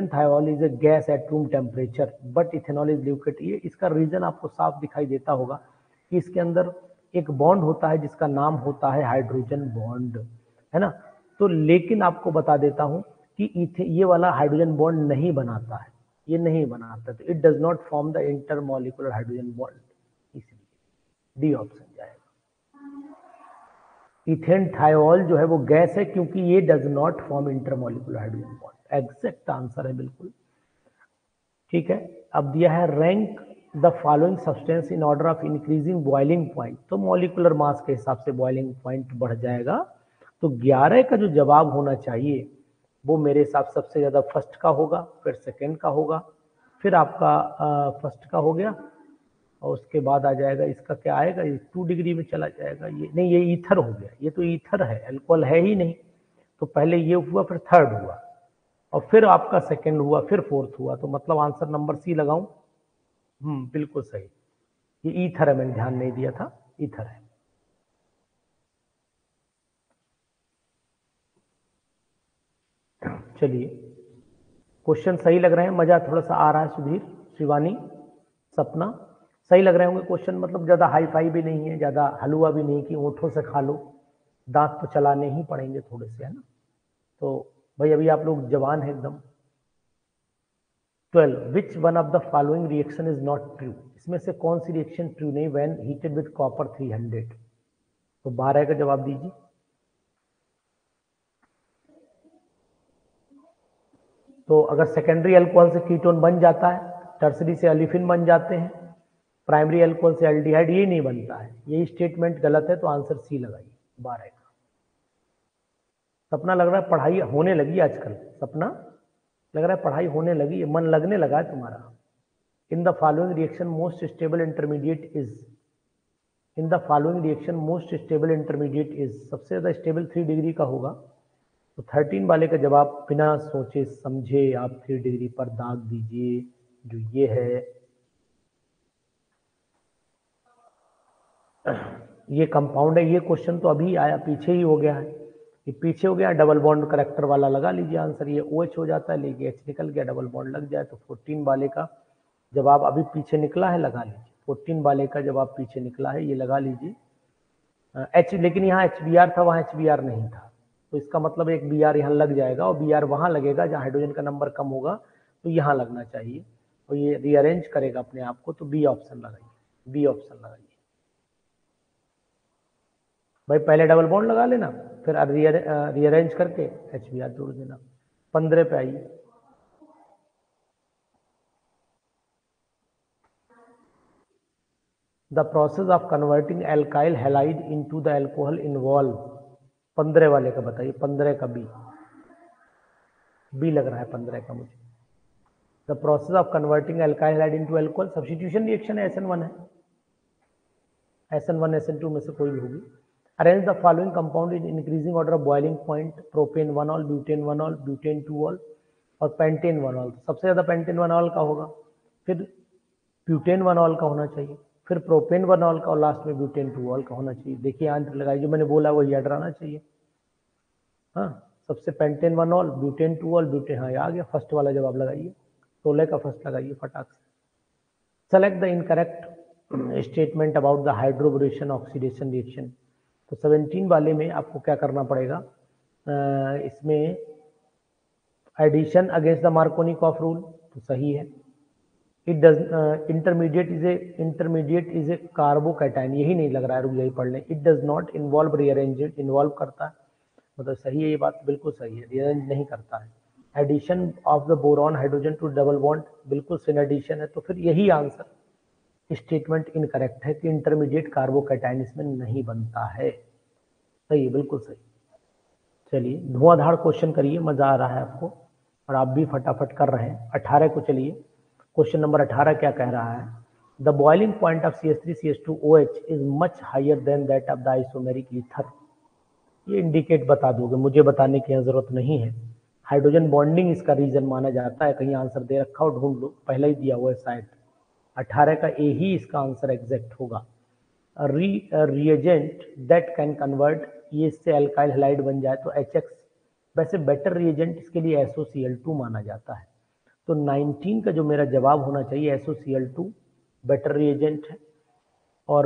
thiol is a gas at room temperature but ethanol is liquid. ये इसका रीजन आपको साफ दिखाई देता होगा कि इसके अंदर एक बॉन्ड होता है जिसका नाम होता है हाइड्रोजन बॉन्ड, है ना। तो लेकिन आपको बता देता हूं कि ये वाला हाइड्रोजन बॉन्ड नहीं बनाता है, ये नहीं बनाता, तो it does not form the intermolecular hydrogen bond, इसलिए डी ऑप्शन जाएगा। इथेन थायोल जो है वो गैस है क्योंकि ये does not form intermolecular hydrogen bond, exact answer है बिल्कुल। ठीक है, अब दिया है rank the following substance in order of increasing boiling point, तो मॉलिक्यूलर मास के हिसाब से बॉइलिंग पॉइंट बढ़ जाएगा, तो 11 का जो जवाब होना चाहिए वो मेरे हिसाब से सबसे ज्यादा फर्स्ट का होगा, फिर सेकंड का होगा, फिर आपका फर्स्ट का हो गया, और उसके बाद आ जाएगा इसका क्या आएगा, ये 2 डिग्री में चला जाएगा, ये नहीं, ये ईथर हो गया, ये तो ईथर है, अल्कोहल है ही नहीं, तो पहले ये हुआ, फिर थर्ड हुआ, और फिर आपका सेकंड हुआ, फिर फोर्थ हुआ, तो मतलब आंसर नंबर सी लगाऊं? बिल्कुल सही, ये ईथर है, मैंने ध्यान नहीं दिया था, ईथर है। चलिए, क्वेश्चन सही लग रहे हैं, मजा थोड़ा सा आ रहा है, सुधीर, शिवानी, सपना, सही लग रहे होंगे क्वेश्चन, मतलब ज्यादा हाई फाई भी नहीं है, ज्यादा हलवा भी नहीं कि ओंठों से खा लो, दांत तो चलाने ही पड़ेंगे थोड़े से, है ना। तो भाई अभी आप लोग जवान है एकदम। 12 विच one of the following reaction is not true, इसमें से कौन सी रिएक्शन ट्रू नहीं व्हेन हीटेड विद कॉपर 300, तो 12 का जवाब दीजिए। तो अगर सेकेंडरी अल्कोहल से कीटोन बन जाता है, टर्सरी से अलिफिन बन जाते हैं, प्राइमरी अल्कोहल से एल्डिहाइड, ये नहीं बनता है, यही स्टेटमेंट गलत है, तो आंसर सी लगाइए 12 का। सपना लग रहा है पढ़ाई होने लगी आजकल, सपना लग रहा है पढ़ाई होने लगी, मन लगने लगा है तुम्हारा। इन the following reaction most stable intermediate is, in the following reaction most stable intermediate is, सबसे ज्यादा स्टेबल 3 डिग्री का होगा, तो 13 वाले का जवाब बिना सोचे समझे आप 3 डिग्री पर दाग दीजिए, जो ये है, ये कंपाउंड है। ये क्वेश्चन तो अभी आया, पीछे ही हो गया है, ये पीछे हो गया, डबल बॉन्ड करेक्टर वाला लगा लीजिए आंसर, ये OH हो जाता है, लेकिन H निकल गया, डबल बॉन्ड लग जाए, तो 14 वाले का जवाब अभी पीछे निकला है, लगा लीजिए, 14 वाले का जवाब पीछे निकला है, ये लगा लीजिए। H, लेकिन यहाँ HBr था, वहाँ HBr नहीं था, तो इसका मतलब एक Br यहाँ लग जाएगा, और Br वहाँ लगेगा जहाँ हाइड्रोजन का नंबर कम होगा, तो यहाँ लगना चाहिए, और ये रीअरेंज करेगा अपने आप को, तो बी ऑप्शन लगाइए, बी ऑप्शन लगाइए भाई, पहले डबल बॉन्ड लगा लेना, फिर रीअरेंज करके HBr जोड़ देना। 15 पे आइए, the process of converting alkyl halide into the alcohol involve, 15 वाले का बताइए, 15 का बी लग रहा है 15 का मुझे। The process of converting alkyl halide into alcohol substitution reaction है, SN1 है, SN1 SN2 में से कोई भी होगी। Arrange the following compound in increasing order of boiling point, propane 1 all, butane 1 all, butane 2 all और पेंटेन 1 ऑल, सबसे ज्यादा पेंटेन 1 ऑल का होगा, फिर ब्यूटेन 1 ऑल का होना चाहिए, फिर प्रोपेन 1 ऑल का, और लास्ट में ब्यूटेन 2 ऑल का होना चाहिए। देखिए आंसर लगाइए, जो मैंने बोला वही याद रहना चाहिए। हाँ, सबसे pentane 1 all, butane 2 all, butane, हाँ आ गया, फर्स्ट वाला जवाब लगाइए, 16 का फर्स्ट लगाइए फटाक से। Select the incorrect statement about the hydroboration oxidation reaction, तो 17 वाले में आपको क्या करना पड़ेगा, इसमें addition against the Markovnikov rule, तो सही है, इंटरमीडिएट इज ए कार्बोकैटायन, यही नहीं लग रहा है, रुक जाइए पढ़ लें। It does not involve rearrangement, involve करता है, मतलब सही है ये बात, बिल्कुल सही है, रीअरेंज नहीं करता है। Addition of the boron hydrogen to double bond, बिल्कुल सिन एडिशन है, तो फिर यही आंसर स्टेटमेंट इनकरेक्ट है कि इंटरमीडिएट कार्बोकैटायन इसमें नहीं बनता है। सही है, बिल्कुल सही। चलिए धुआंधार क्वेश्चन करिए, मजा आ रहा है आपको और आप भी फटाफट कर रहे हैं। 18 को चलिए, क्वेश्चन नंबर 18 क्या कह रहा है? The boiling point of CH3CH2OH is much higher than that of the isomeric ether. ये इंडिकेट बता दोगे, मुझे बताने की जरूरत नहीं है। हाइड्रोजन बॉन्डिंग इसका रीजन माना जाता है, कहीं आंसर दे रखा हो ढूंढ लो, पहले ही दिया हुआ है शायद। 18 का ए ही इसका आंसर एग्जैक्ट होगा। रिएजेंट दैट कैन कन्वर्ट, ये इससे एल्काइल हैलाइड बन जाए तो HX, वैसे बेटर रिएजेंट इसके लिए SOCl2 माना जाता है। तो 19 का जो मेरा जवाब होना चाहिए SOCl2 बेटर रिएजेंट है, और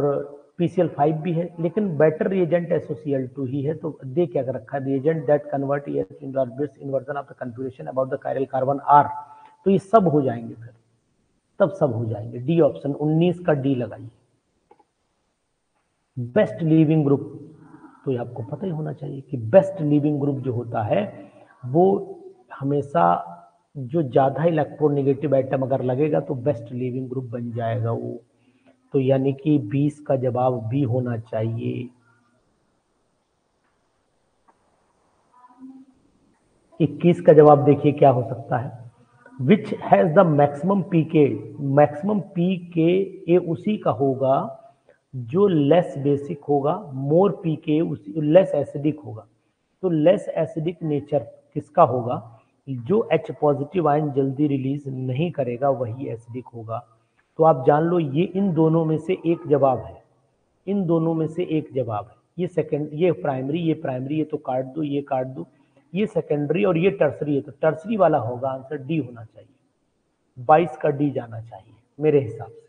PCl5 भी है, लेकिन बेटर रिएजेंट SOCl2 ही है। तो दे क्या कर रखा है, reagent that convert inversion of the configuration about the chiral carbon R, तो ये सब हो जाएंगे, फिर तब सब हो जाएंगे। डी ऑप्शन 19 का डी लगाइए। बेस्ट लीविंग ग्रुप, तो ये आपको पता ही होना चाहिए कि बेस्ट लीविंग ग्रुप जो होता है वो हमेशा जो ज्यादा इलेक्ट्रोनेगेटिव एटम अगर लगेगा तो बेस्ट लीविंग ग्रुप बन जाएगा वो। तो यानी कि 20 का जवाब बी होना चाहिए। 21 का जवाब देखिए क्या हो सकता है। Which has the maximum pK, maximum pK ये उसी का होगा जो लेस बेसिक होगा, मोर पीके उसी लेस एसिडिक होगा। तो लेस एसिडिक नेचर किसका होगा, जो H पॉजिटिव आयन जल्दी रिलीज नहीं करेगा वही एसिडिक होगा। तो आप जान लो ये इन दोनों में से एक जवाब है, इन दोनों में से एक जवाब है। ये सेकेंड, ये प्राइमरी, ये प्राइमरी, ये तो काट दो, ये काट दो, ये सेकेंडरी और ये टर्सरी है, तो टर्सरी वाला होगा आंसर, डी होना चाहिए। 22 का डी जाना चाहिए मेरे हिसाब से।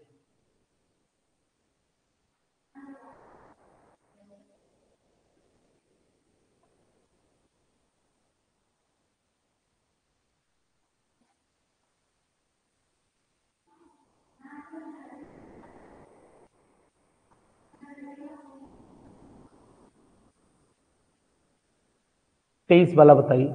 तेईस वाला बताइए।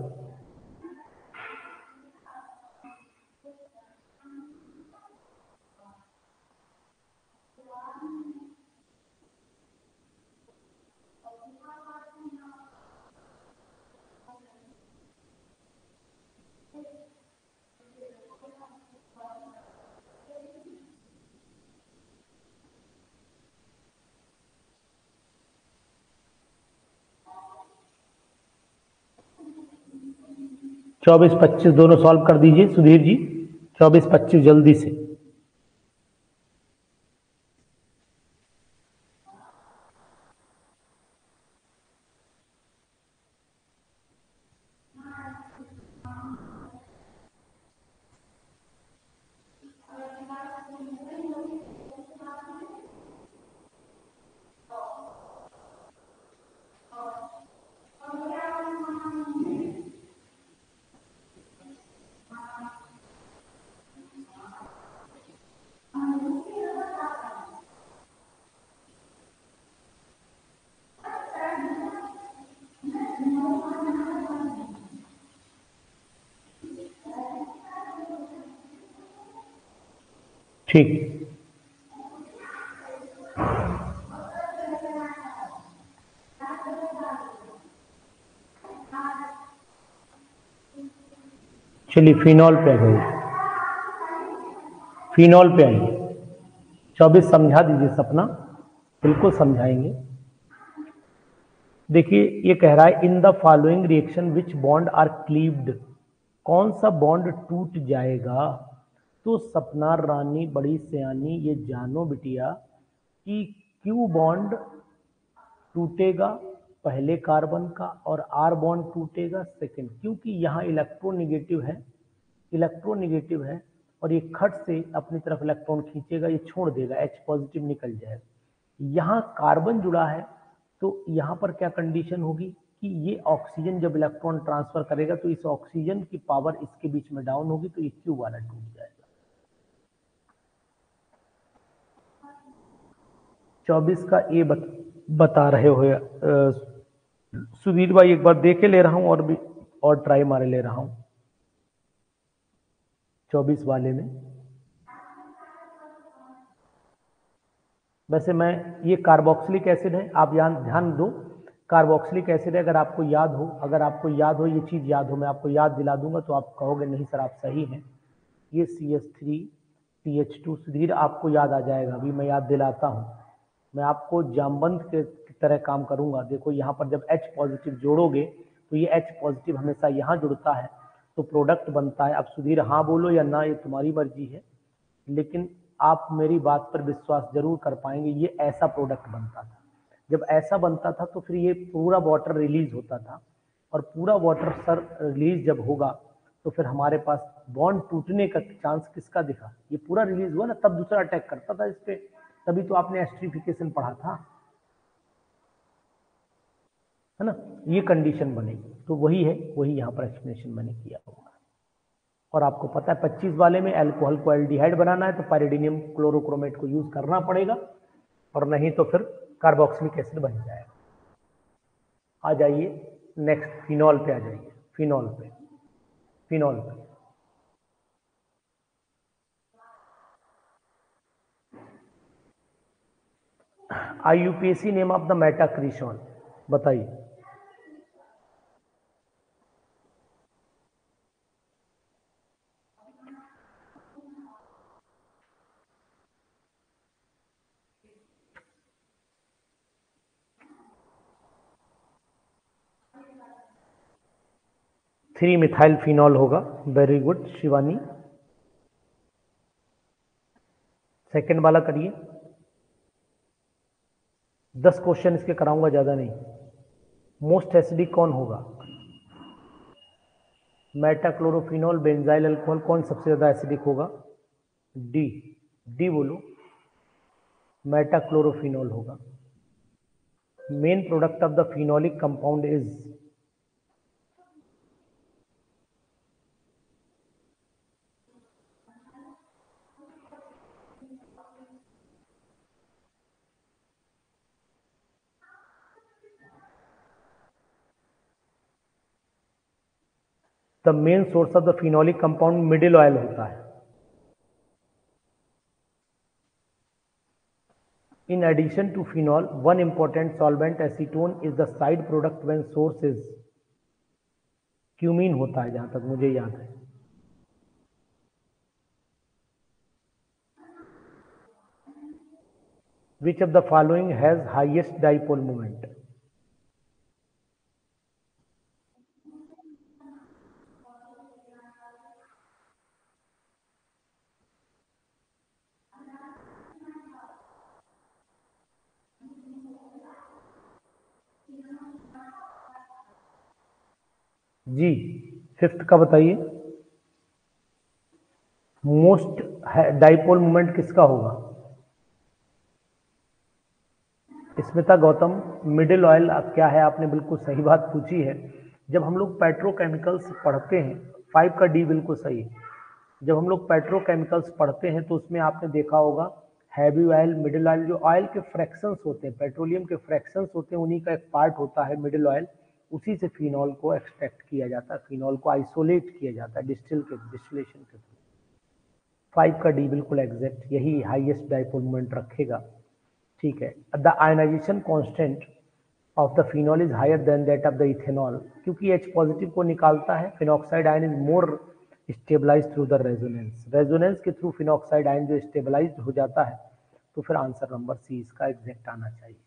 चौबीस 25 दोनों सॉल्व कर दीजिए सुधीर जी, 24-25 जल्दी से। ठीक, चलिए फिनॉल पे आ गए, फिनॉल पे आइए। 24 समझा दीजिए सपना, बिल्कुल समझाएंगे। देखिए ये कह रहा है in the following reaction which bond are cleaved, कौन सा बॉन्ड टूट जाएगा। तो सपना रानी बड़ी सयानी, ये जानो बिटिया कि क्यू बॉन्ड टूटेगा पहले कार्बन का और आर बॉन्ड टूटेगा सेकंड, क्योंकि यहाँ इलेक्ट्रोनेगेटिव है, इलेक्ट्रोनेगेटिव है और ये खट से अपनी तरफ इलेक्ट्रॉन खींचेगा, ये छोड़ देगा, H पॉजिटिव निकल जाएगा। यहाँ कार्बन जुड़ा है तो यहाँ पर क्या कंडीशन होगी कि ये ऑक्सीजन जब इलेक्ट्रॉन ट्रांसफर करेगा तो इस ऑक्सीजन की पावर इसके बीच में डाउन होगी, तो ये क्यू वाला टूट जाएगा। 24 का ए बता रहे हो। सुधीर भाई एक बार देख के ले रहा हूं और भी और ट्राई मारे ले रहा हूं 24 वाले में। वैसे मैं ये कार्बोक्सिलिक एसिड है, आप ध्यान दो कार्बोक्सिलिक एसिड है। अगर आपको याद हो ये चीज याद हो, मैं आपको याद दिला दूंगा तो आप कहोगे नहीं सर आप सही हैं। ये CH3CH2 सुधीर आपको याद आ जाएगा, अभी मैं याद दिलाता हूं। मैं आपको जामबंद के तरह काम करूंगा। देखो यहाँ पर जब H पॉजिटिव जोड़ोगे तो ये H पॉजिटिव हमेशा यहाँ जुड़ता है तो प्रोडक्ट बनता है। अब सुधीर हाँ बोलो या ना, ये तुम्हारी मर्जी है, लेकिन आप मेरी बात पर विश्वास जरूर कर पाएंगे। ये ऐसा प्रोडक्ट बनता था। जब ऐसा बनता था तो फिर ये पूरा वाटर रिलीज होता था, और पूरा वाटर सर रिलीज जब होगा तो फिर हमारे पास बॉन्ड टूटने का चांस किसका दिखा? ये पूरा रिलीज हुआ ना, तब दूसरा अटैक करता था इस पे। तभी तो आपने एस्ट्रिफिकेशन पढ़ा था, है ना। ये कंडीशन बनेगी तो वही है, वही यहाँ पर एक्सप्लेनेशन मैंने किया होगा। और आपको पता है 25 वाले में अल्कोहल को एल्डिहाइड बनाना है तो पाइरिडीनियम क्लोरोक्रोमेट को यूज करना पड़ेगा, और नहीं तो फिर कार्बोक्सिलिक एसिड बन जाएगा। आ जाइए नेक्स्ट फिनॉल पे आ जाइए। फिनॉल पे IUPAC नेम ऑफ द मेटाक्रिसॉन बताइए। थ्री मिथाइल फिनॉल होगा। Very good Shivani. सेकेंड वाला करिए। 10 क्वेश्चन इसके कराऊंगा, ज्यादा नहीं। मोस्ट एसिडिक कौन होगा? मेटाक्लोरोफिनॉल, बेंजाइल अल्कोहल, कौन सबसे ज्यादा एसिडिक होगा? डी बोलो। मेटाक्लोरोफिनॉल होगा। Main product of the phenolic compound is the main source of the phenolic compound middle oil होता है। In addition to phenol, one important solvent acetone is the side product when source is cumene होता है, जहां तक मुझे याद है। Which of the following has highest dipole moment? जी फिफ्थ का बताइए। मोस्ट डाइपोल मोमेंट किसका होगा? स्मिता गौतम, मिडिल ऑयल क्या है? आपने बिल्कुल सही बात पूछी है। जब हम लोग पेट्रोकेमिकल्स पढ़ते हैं, 5 का डी बिल्कुल सही है। जब हम लोग पेट्रोकेमिकल्स पढ़ते हैं तो उसमें आपने देखा होगा हैवी ऑयल, मिडिल ऑयल, जो ऑयल के फ्रैक्शंस होते हैं, पेट्रोलियम के फ्रैक्शंस होते हैं, उन्हीं का एक पार्ट होता है मिडिल ऑयल। उसी से फिनॉल को एक्सट्रैक्ट किया जाता है, फिनॉल को आइसोलेट किया जाता है डिस्टिलेशन के थ्रू। 5 का डी बिल्कुल एग्जैक्ट, यही हाईएस्ट डाइपोल मोमेंट रखेगा। ठीक है। The ionisation constant of the phenol is higher than that of the ethanol, क्योंकि H पॉजिटिव को निकालता है। Phenoxide ion is more stabilise through the resonance के थ्रू फिनॉक्साइड आयन जो स्टेबलाइज हो जाता है। तो फिर आंसर नंबर सी इसका एग्जैक्ट आना चाहिए।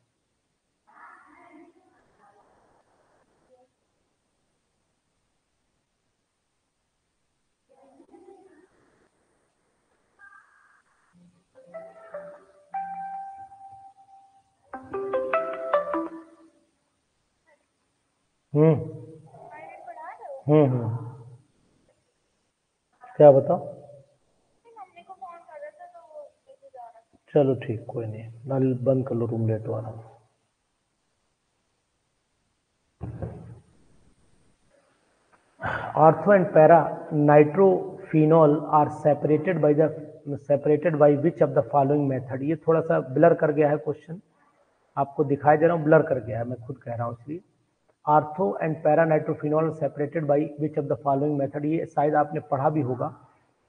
क्या बताओ? चलो ठीक, कोई नहीं, नल बंद कर लो, रूम लेट हो रहा हूँ। Ortho and para nitrophenol are separated by which of the following method? ये थोड़ा सा ब्लर कर गया है क्वेश्चन, आपको दिखाई दे रहा हूँ, ब्लर कर गया है, मैं खुद कह रहा हूँ इसलिए। Ortho and para nitrophenol separated by which of the following method, ये शायद आपने पढ़ा भी होगा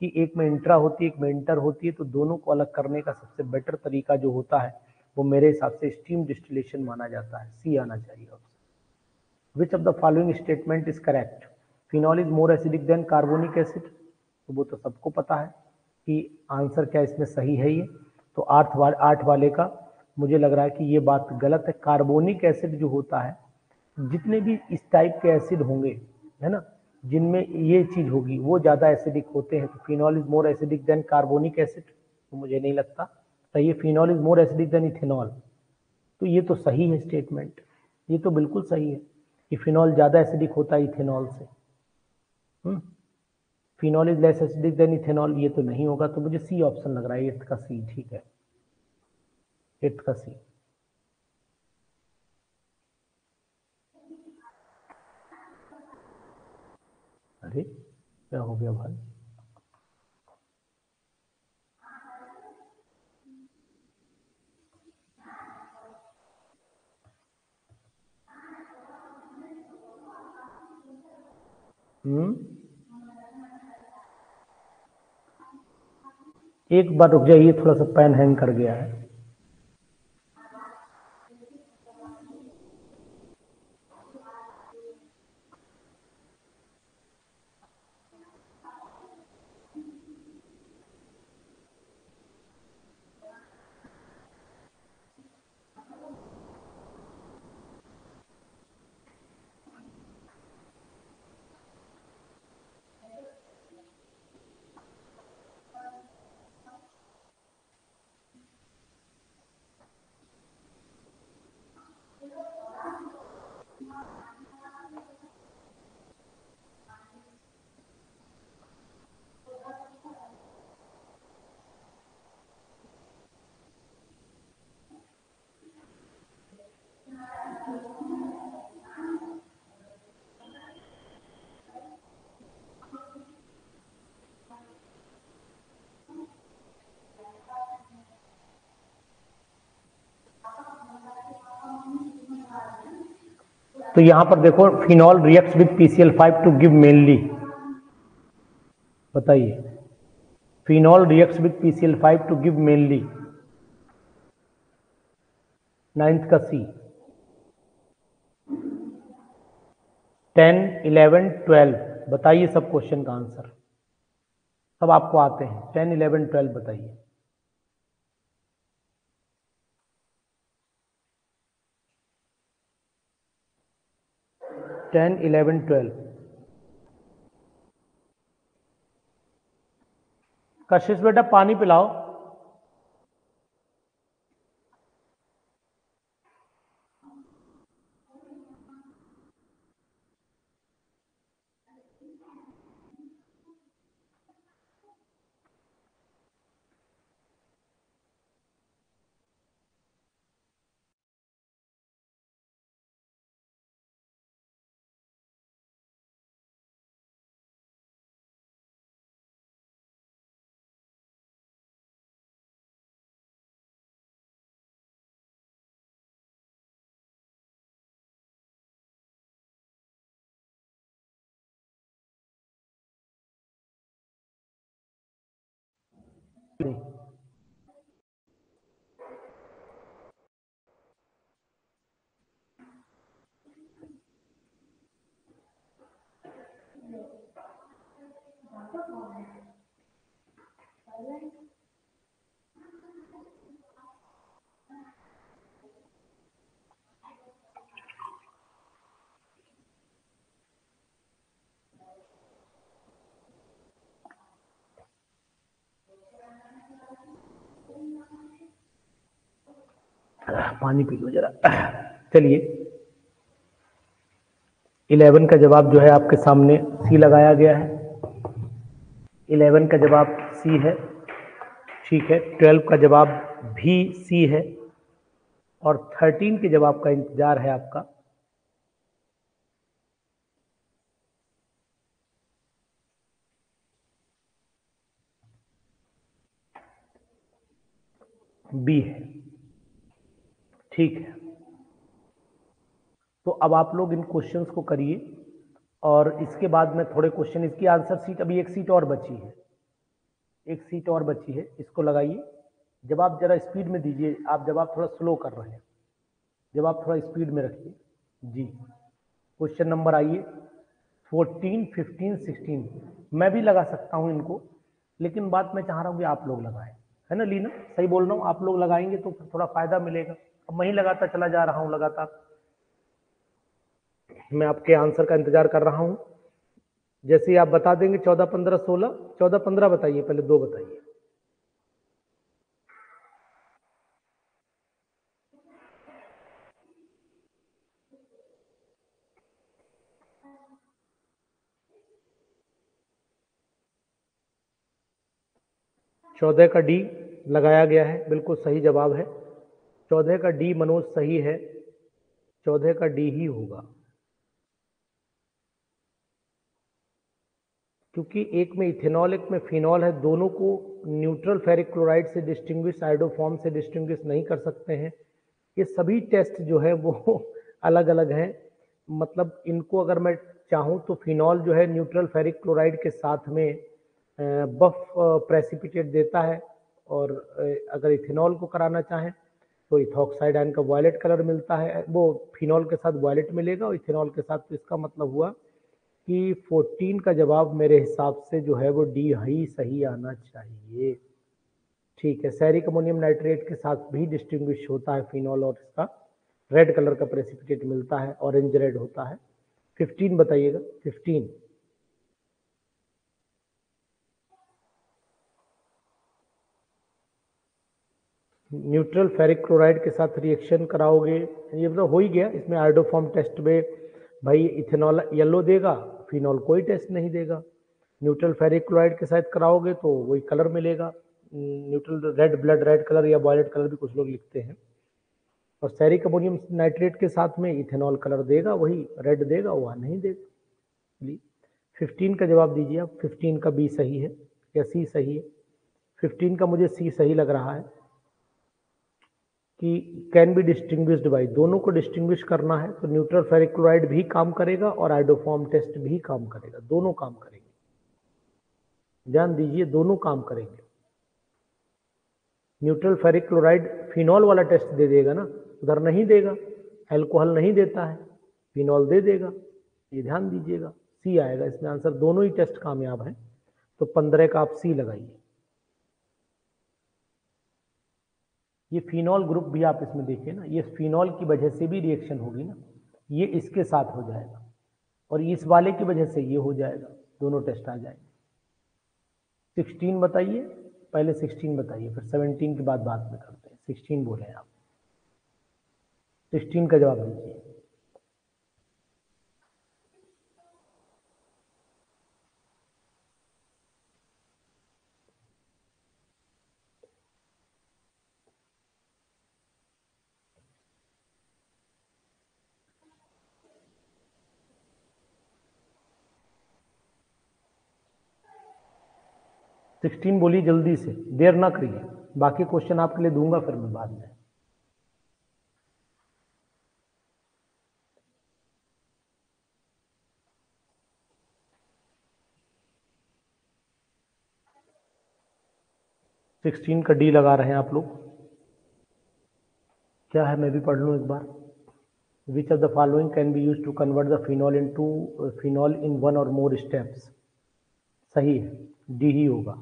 कि एक में इंट्रा होती है, एक में इंटर होती है, तो दोनों को अलग करने का सबसे बेटर तरीका जो होता है वो मेरे हिसाब से स्टीम डिस्टिलेशन माना जाता है। सी आना चाहिए option. Which of the following statement is correct, phenol is more acidic then carbonic acid, तो वो तो सबको पता है कि आंसर क्या इसमें सही है ये। तो आठ वाले का मुझे लग रहा है कि ये बात गलत है। कार्बोनिक एसिड जो होता है, जितने भी इस टाइप के एसिड होंगे, है ना, जिनमें ये चीज होगी वो ज्यादा एसिडिक होते हैं। तो phenol is more acidic then carbonic acid, तो मुझे नहीं लगता सही है। Phenol is more acidic then ethanol, तो ये तो सही है स्टेटमेंट, ये तो बिल्कुल सही है कि फिनॉल ज्यादा एसिडिक होता है इथेनॉल से। Phenol is less acidic then ethanol, ये तो नहीं होगा, तो मुझे सी ऑप्शन लग रहा है, एट्थ का सी। ठीक है, एट्थ का सी। अरे क्या हो गया भाई? एक बार रुक जाइए, थोड़ा सा पेन हैंग कर गया है। तो यहां पर देखो, phenol reacts with PCl5 to give mainly, बताइए, phenol reacts with PCl5 to give mainly, ninth का सी। 10, 11, 12 बताइए सब क्वेश्चन का आंसर, सब आपको आते हैं। 10, 11, 12 बताइए। टेन, 11, 12 कशिश बेटा पानी पिलाओ। पानी पी लो जरा। चलिए, 11 का जवाब जो है आपके सामने सी लगाया गया है। 11 का जवाब सी है, ठीक है। 12 का जवाब भी सी है, और 13 के जवाब का इंतजार है आपका। बी है, ठीक है, तो अब आप लोग इन क्वेश्चंस को करिए और इसके बाद में थोड़े क्वेश्चन, इसकी आंसर शीट, अभी एक सीट और बची है, एक सीट और बची है, इसको लगाइए। जब आप जरा स्पीड में दीजिए, आप जब आप थोड़ा स्लो कर रहे हैं, जब आप थोड़ा स्पीड में रखिए जी। क्वेश्चन नंबर आइए 14, 15, 16। मैं भी लगा सकता हूं इनको, लेकिन बात मैं चाह रहा हूं कि आप लोग लगाएं, है ना लीना, सही बोल रहा हूं? आप लोग लगाएंगे तो फिर थोड़ा फायदा मिलेगा। अब मैं ही लगाता चला जा रहा हूं लगातार, मैं आपके आंसर का इंतजार कर रहा हूं। जैसे ही आप बता देंगे 14, 15, 16, 14, 15 बताइए, पहले 2 बताइए। चौदह का डी लगाया गया है, बिल्कुल सही जवाब है। 14 का डी मनोज सही है, 14 का डी ही होगा, क्योंकि एक में इथेनॉल एक में फिनॉल है, दोनों को न्यूट्रल फेरिक क्लोराइड से डिस्टिंग्विश, आयोडोफॉर्म से डिस्टिंग्विश नहीं कर सकते हैं। ये सभी टेस्ट जो है वो अलग अलग हैं, मतलब इनको अगर मैं चाहूँ तो फिनॉल जो है न्यूट्रल फेरिक क्लोराइड के साथ में बफ प्रेसिपिटेट देता है, और अगर इथेनॉल को कराना चाहें तो इथॉक्साइड आयन का वायलेट कलर मिलता है, वो फिनॉल के साथ वायलेट मिलेगा और इथेनॉल के साथ। तो इसका मतलब हुआ कि 14 का जवाब मेरे हिसाब से जो है वो डी ही सही आना चाहिए। ठीक है, सैरिक अमोनियम नाइट्रेट के साथ भी डिस्टिंग्विश होता है फिनॉल, और इसका रेड कलर का प्रेसिपिटेट मिलता है, ऑरेंज रेड होता है। 15 बताइएगा, 15। न्यूट्रल फेरिक क्लोराइड के साथ रिएक्शन कराओगे, ये तो हो ही गया। इसमें आयोडोफॉर्म टेस्ट में भाई इथेनॉल येलो देगा, फिनॉल कोई टेस्ट नहीं देगा। न्यूट्रल फेरिक क्लोराइड के साथ कराओगे तो वही कलर मिलेगा, neutral red, blood red colour या वायलेट कलर भी कुछ लोग लिखते हैं। और सैरिक अमोनियम नाइट्रेट के साथ में इथेनॉल कलर देगा, वही रेड देगा, वह नहीं देगा। 15 का जवाब दीजिए आप। 15 का बी सही है या सी सही है? 15 का मुझे सी सही लग रहा है कि कैन बी डिस्टिंग्विश्ड बाई, दोनों को डिस्टिंग्विश करना है तो न्यूट्रल फेरिक क्लोराइड भी काम करेगा और आयोडोफॉर्म टेस्ट भी काम करेगा, दोनों काम करेंगे। ध्यान दीजिए, दोनों काम करेंगे। न्यूट्रल फेरिक क्लोराइड फिनॉल वाला टेस्ट दे देगा ना, उधर नहीं देगा, एल्कोहल नहीं देता है, फिनॉल दे देगा, ये ध्यान दीजिएगा। सी आएगा इसमें आंसर, दोनों ही टेस्ट कामयाब हैं। तो 15 का आप सी लगाइए। ये फिनॉल ग्रुप भी आप इसमें देखिए ना, ये फिनॉल की वजह से भी रिएक्शन होगी ना, ये इसके साथ हो जाएगा और इस वाले की वजह से ये हो जाएगा, दोनों टेस्ट आ जाएंगे। 16 बताइए, पहले 16 बताइए, फिर 17 के बाद बात में करते हैं। 16 बोले आप, 16 का जवाब दीजिए। सिक्सटीन बोलिए जल्दी से, देर ना करिए, बाकी क्वेश्चन आपके लिए दूंगा फिर मैं बाद में। सिक्सटीन का डी लगा रहे हैं आप लोग, क्या है मैं भी पढ़ लूँ एक बार। Which of the following can be use to convert the phenol into phenol in one or more steps? सही है, डी ही होगा।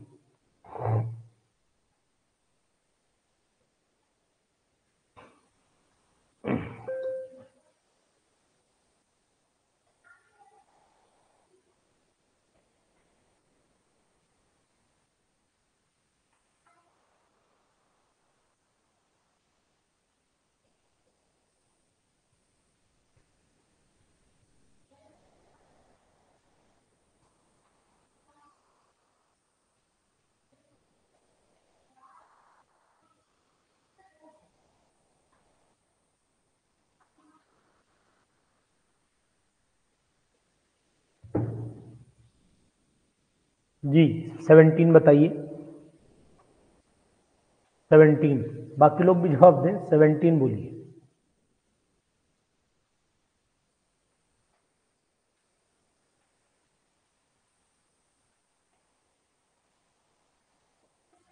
जी 17 बताइए, 17, बाकी लोग भी जवाब दें, 17 बोलिए।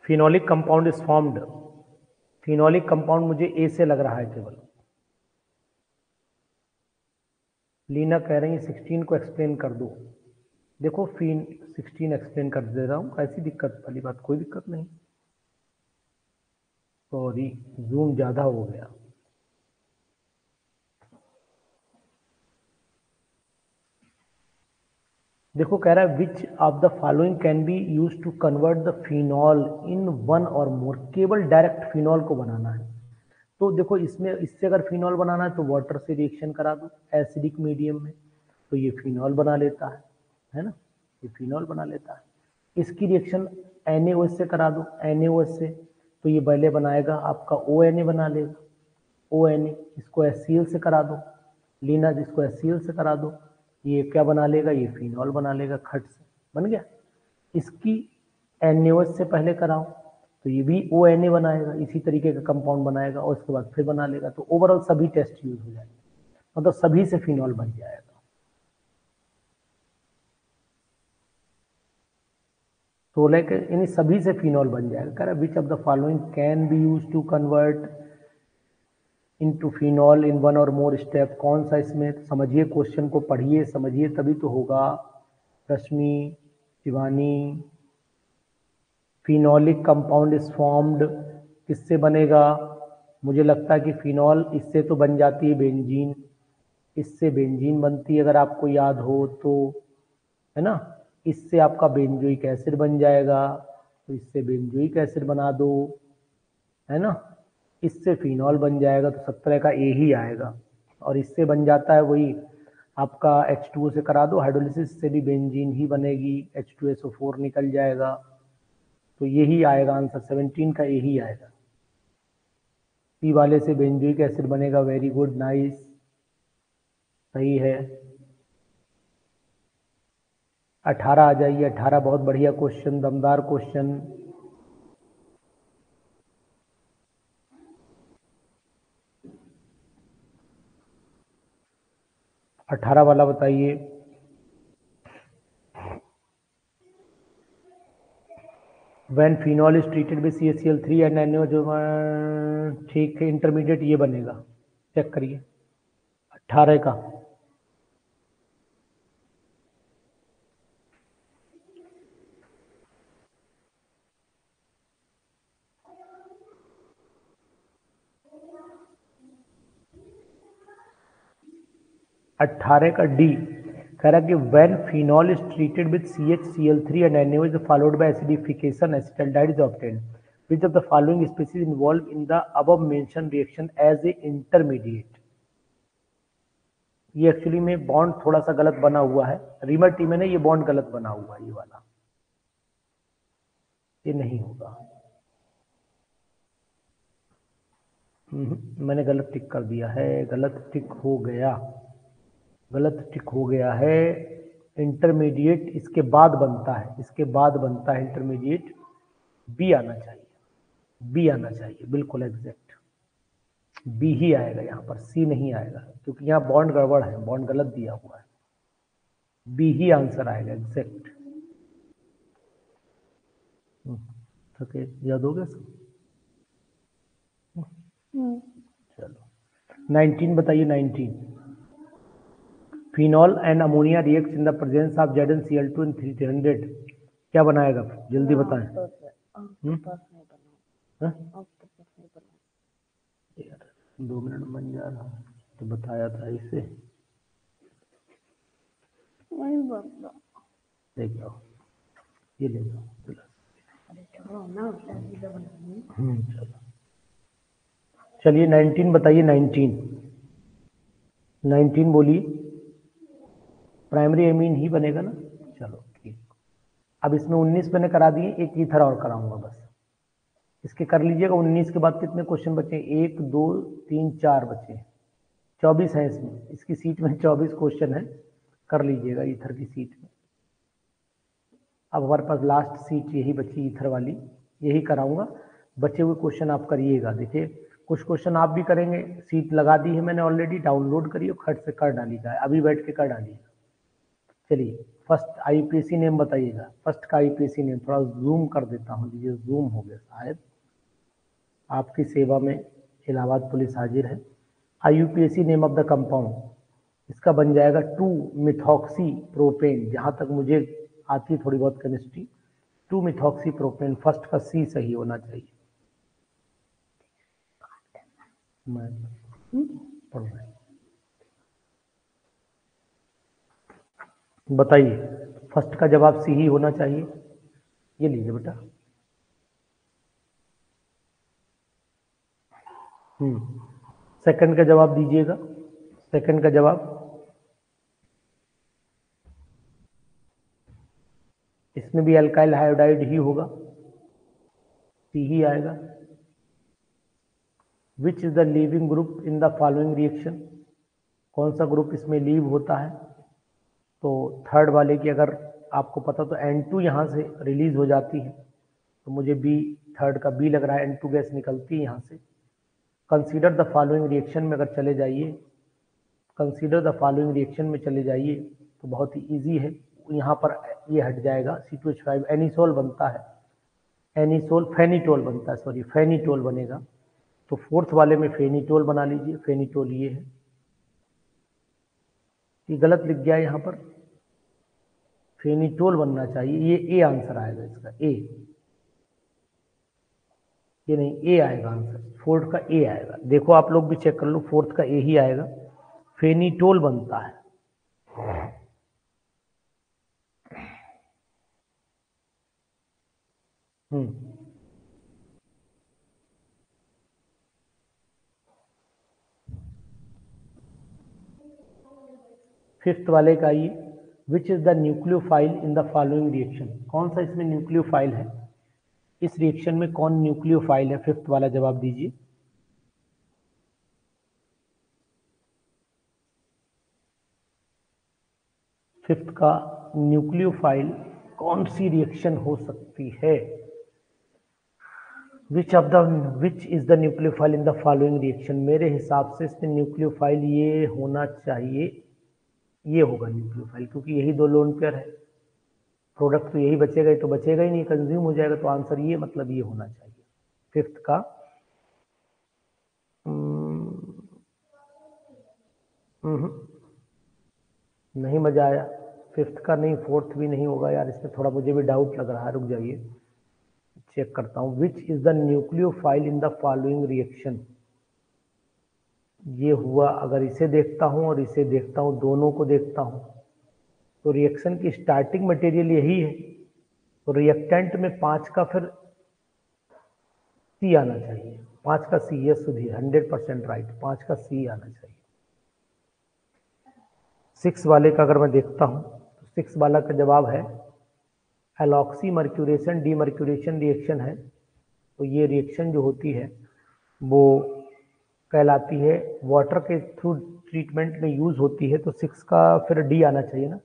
Phenolic compound is formed, phenolic compound मुझे ए से लग रहा है केवल। लीना कह रही है 16 को एक्सप्लेन कर दो। देखो 16 एक्सप्लेन कर दे रहा हूँ, ऐसी दिक्कत वाली बात कोई दिक्कत नहीं। सॉरी जूम ज़्यादा हो गया। देखो कह रहा है which of the following can be use to convert the phenol in one or more, केवल डायरेक्ट फिनॉल को बनाना है। तो देखो इसमें इससे अगर फिनॉल बनाना है तो वाटर से रिएक्शन करा दो एसिडिक मीडियम में, तो ये फिनॉल बना लेता है ना, ये फिनॉल बना लेता है। इसकी रिएक्शन NaOH से करा दो, NaOH से, तो ये पहले बनाएगा आपका ONA बना लेगा, ONA। इसको HCl से करा दो, लीना जिसको HCl से करा दो, ये क्या बना लेगा, ये फिनॉल बना लेगा, खट से बन गया। इसकी NaOH से पहले कराओ तो ये भी ONA बनाएगा, इसी तरीके का कंपाउंड बनाएगा और उसके बाद फिर बना लेगा। तो ओवरऑल सभी टेस्ट यूज हो जाएंगे, मतलब सभी से फिनॉल बन जाएगा। तो लाइक इन सभी से फिनॉल बन जाएगा। कह रहा है which of the following can be use to convert into phenol in one or more step, कौन सा इसमें, तो समझिए क्वेश्चन को, पढ़िए समझिए तभी तो होगा। Rashmi, Shivani, phenolic compound is formed, किससे बनेगा, मुझे लगता है कि फिनॉल इससे तो बन जाती है बेंजीन, इससे बेंजीन बनती है अगर आपको याद हो तो, है ना। इससे आपका बेंजोइक एसिड बन जाएगा, तो इससे बेंजोइक एसिड बना दो, है ना। इससे फिनॉल बन जाएगा तो 17 का ए ही आएगा। और इससे बन जाता है वही आपका H2O से करा दो हाइड्रोलिसिस से भी बेंजीन ही बनेगी, H2SO4 निकल जाएगा। तो यही आएगा आंसर, 17 का यही आएगा। पी वाले से बेंजोइक एसिड बनेगा, वेरी गुड, नाइस, सही है। 18 आ जाइए, 18 बहुत बढ़िया क्वेश्चन, दमदार क्वेश्चन। अठारह वाला बताइए। When phenol is treated with CaCl3 and NaO, जो ठीक है, इंटरमीडिएट ये बनेगा, चेक करिए 18 का। अट्ठारह का डी कह रहा है कि when phenol is treated with CHCl3 and NaO is followed by acidification, acetaldehyde is obtained. Which of the following species involved in the above mentioned reaction as a intermediate? ये actually में bond थोड़ा सा गलत बना हुआ है, reamer T में ना ये बॉन्ड गलत बना हुआ है, ये वाला ये नहीं होगा। मैंने गलत टिक कर दिया है, गलत टिक हो गया, गलत टिक हो गया है। इंटरमीडिएट इसके बाद बनता है, इसके बाद बनता है इंटरमीडिएट, बी आना चाहिए, बी आना चाहिए, बिल्कुल एग्जैक्ट बी ही आएगा यहाँ पर, सी नहीं आएगा क्योंकि यहाँ बॉन्ड गड़बड़ है, बॉन्ड गलत दिया हुआ है, बी ही आंसर आएगा एग्जैक्ट। ओके, याद हो गया सब? चलो 19 बताइए। 19 phenol and ammonia reacts in the presence of ZnCl2 इन 300, क्या बनाएगा, जल्दी बताएं। यार 2 मिनट बन जा रहा है, तो बताया था इसे, ले जाओ, ये ले जाओ, चलो चलिए 19 बताइए। 19 बोलिए। प्राइमरी एमीन ही बनेगा ना, चलो ठीक। अब इसमें 19 मैंने करा दिए, एक ईथर और कराऊंगा बस, इसके कर लीजिएगा। 19 के बाद कितने क्वेश्चन बचे, 1 2 3 4 बचे, 24 है इसमें, इसकी सीट में 24 क्वेश्चन है, कर लीजिएगा ईथर की सीट में। अब हमारे पास लास्ट सीट यही बची ईथर वाली, यही कराऊंगा, बचे हुए क्वेश्चन आप करिएगा। देखिए कुछ क्वेश्चन आप भी करेंगे, सीट लगा दी है मैंने ऑलरेडी, डाउनलोड करिए, खट से कर डालिएगा, अभी बैठ के कर डालिएगा। चलिए फर्स्ट आईयूपीएसी नेम बताइएगा, फर्स्ट का आईयूपीएसी नेम थोड़ा जूम कर देता हूँ, ये जूम हो गया शायद। आपकी सेवा में इलाहाबाद पुलिस हाजिर है। IUPAC name of the compound, इसका बन जाएगा 2-मिथॉक्सी प्रोपेन, जहां तक मुझे आती है थोड़ी बहुत केमिस्ट्री, 2-मिथॉक्सी प्रोपेन, फर्स्ट का सी सही होना चाहिए। मैं पढ़ रहा हूं, बताइए फर्स्ट का जवाब सी ही होना चाहिए। ये लीजिए बेटा। सेकंड का जवाब दीजिएगा, सेकंड का जवाब, इसमें भी अल्काइल हाइड्राइड ही होगा, सी ही आएगा। Which is the leaving group in the following reaction, कौन सा ग्रुप इसमें लीव होता है? तो थर्ड वाले की अगर आपको पता तो N2 यहाँ से रिलीज हो जाती है, तो मुझे बी, थर्ड का बी लग रहा है, N2 गैस निकलती है यहाँ से। कंसीडर द फॉलोइंग रिएक्शन में अगर चले जाइए, कंसीडर द फॉलोइंग रिएक्शन में चले जाइए तो बहुत ही इजी है, यहाँ पर ये हट जाएगा, C2H5 एनिसोल बनता है, एनिसोल फेनिटोल बनता है, सॉरी फेनिटोल बनेगा। तो फोर्थ वाले में फेनिटोल बना लीजिए, फेनिटोल ये है, ये गलत लिख गया यहाँ पर, फेनिटोल बनना चाहिए, ये ए आंसर आएगा इसका, ए, ये नहीं, ए आएगा आंसर, फोर्थ का ए आएगा। देखो आप लोग भी चेक कर लो, फोर्थ का ए ही आएगा, फेनिटोल बनता है। फिफ्थ वाले का आइए, which is the nucleophile in the following reaction, कौन सा इसमें न्यूक्लियोफाइल है, इस रिएक्शन में कौन न्यूक्लियोफाइल है? फिफ्थ वाला जवाब दीजिए। फिफ्थ का न्यूक्लियोफाइल कौन सी रिएक्शन हो सकती है? Which is the nucleophile in the following reaction, मेरे हिसाब से इसमें न्यूक्लियोफाइल ये होना चाहिए, ये होगा न्यूक्लियोफाइल, क्योंकि यही दो लोन पेयर है, प्रोडक्ट तो यही बचेगा, तो बचेगा ही नहीं, कंज्यूम हो जाएगा, तो आंसर ये, मतलब ये होना चाहिए फिफ्थ का। नहीं मजा आया, फिफ्थ का नहीं, फोर्थ भी नहीं होगा यार, इसमें थोड़ा मुझे भी डाउट लग रहा है, रुक जाइए चेक करता हूँ। Which is the nucleophile in the following reaction, ये हुआ, अगर इसे देखता हूँ और इसे देखता हूँ, दोनों को देखता हूँ, तो रिएक्शन की स्टार्टिंग मटेरियल यही है, तो रिएक्टेंट में 5 का फिर सी आना चाहिए, 5 का सी, यस सुधीर 100% राइट, 5 का सी आना चाहिए। 6 वाले का अगर मैं देखता हूँ तो 6 वाला का जवाब है एलॉक्सी मर्क्यूरेशन डीमर्क्यूरेशन रिएक्शन है, तो ये रिएक्शन जो होती है वो कहलाती है वाटर के थ्रू ट्रीटमेंट में यूज होती है, तो 6 का फिर डी आना चाहिए ना।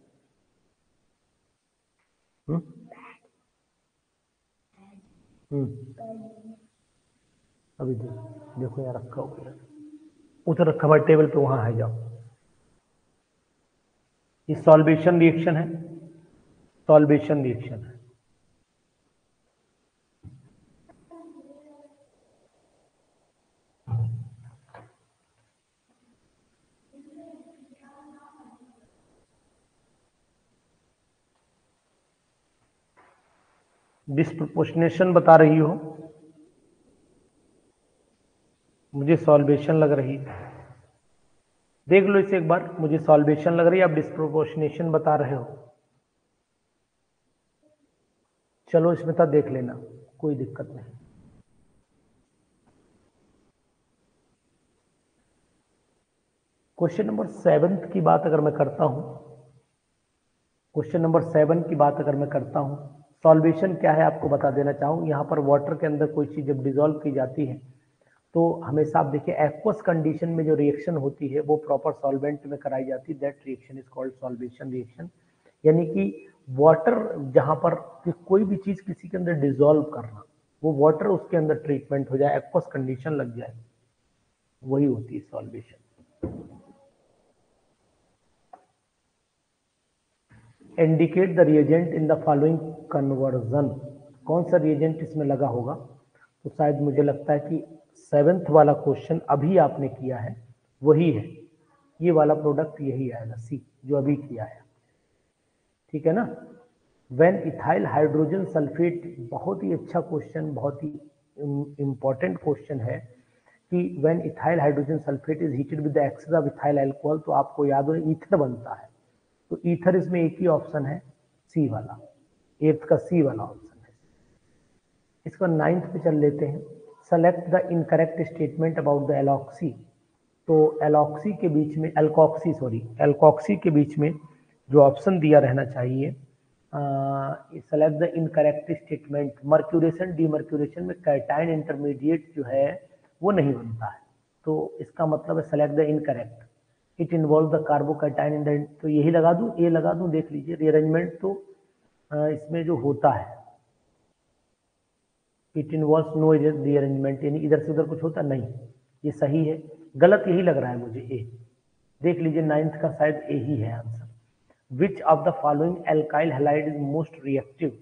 अभी देखो यार, रखा हो गया, उधर रखा हुआ टेबल पे, वहां है, जाओ। ये सॉल्वेशन रिएक्शन है, सॉल्वेशन रिएक्शन है। डिस्प्रोपोर्शनेशन बता रही हो, मुझे सॉल्वेशन लग रही है, देख लो इसे एक बार, मुझे सॉल्वेशन लग रही है, आप डिस्प्रोपोर्शनेशन बता रहे हो, चलो इसमें तक देख लेना, कोई दिक्कत नहीं। क्वेश्चन नंबर 7 की बात अगर मैं करता हूं, क्वेश्चन नंबर 7 की बात अगर मैं करता हूं, सॉल्वेशन क्या है आपको बता देना चाहूँ। यहाँ पर वाटर के अंदर कोई चीज जब डिजोल्व की जाती है तो हमेशा आप देखिए एक्वस कंडीशन में जो रिएक्शन होती है वो प्रॉपर सॉल्वेंट में कराई जाती है, that reaction is called solvation reaction. यानी कि वाटर जहां पर कोई भी चीज किसी के अंदर डिजोल्व करना, वो वाटर उसके अंदर ट्रीटमेंट हो जाए, एक्वस कंडीशन लग जाए, वही होती है solvation. Indicate the reagent in the following conversion. कौन सा रिएजेंट इसमें लगा होगा? तो शायद मुझे लगता है कि 7th वाला क्वेश्चन अभी आपने किया है वही है, ये वाला प्रोडक्ट यही आएगा, सी जो अभी किया है, ठीक है ना। व्हेन इथाइल हाइड्रोजन सल्फेट, बहुत ही अच्छा क्वेश्चन, बहुत ही इंपॉर्टेंट क्वेश्चन है कि when ethyl hydrogen sulphate is heated with the excess of ethyl alcohol, तो आपको याद हो ईथर बनता है, तो ईथर इसमें एक ही ऑप्शन है, सी वाला, 8th का सी वाला ऑप्शन है। इसको 9th पे चल लेते हैं। Select the incorrect statement about the alkoxy. तो एलॉक्सी के बीच में एल्कोक्सी के बीच में जो ऑप्शन दिया रहना चाहिए, select the incorrect statement. Mercuration demercuration में कैटायन इंटरमीडिएट जो है वो नहीं बनता है, तो इसका मतलब है select the incorrect. It involve the carbocation in the, तो यही लगा दूं, ए लगा दूं, देख लीजिए रीअरेंजमेंट तो इसमें जो होता है, इट इन्वॉल्व नो रीअरेंजमेंट, यानी इधर से उधर कुछ होता नहीं, ये सही है। गलत यही लग रहा है मुझे, ए, देख लीजिए 9th का शायद ए ही है answer. Which of the following alkyl halide is most reactive.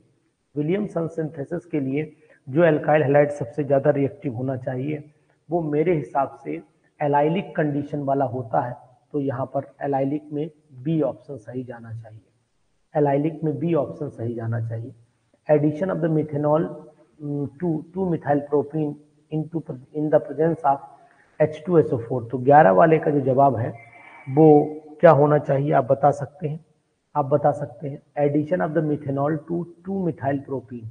Williamson synthesis के लिए जो एल्काइल हैलाइड सबसे ज्यादा रिएक्टिव होना चाहिए वो मेरे हिसाब से एलाइलिक कंडीशन वाला होता है, तो यहाँ पर एलाइलिक में बी ऑप्शन सही जाना चाहिए, एलाइलिक में बी ऑप्शन सही जाना चाहिए। Addition of the methanol to methyl propene in the presence of H2SO4, तो 11 वाले का जो जवाब है वो क्या होना चाहिए, आप बता सकते हैं, आप बता सकते हैं। Addition of the methanol to 2 methyl propene,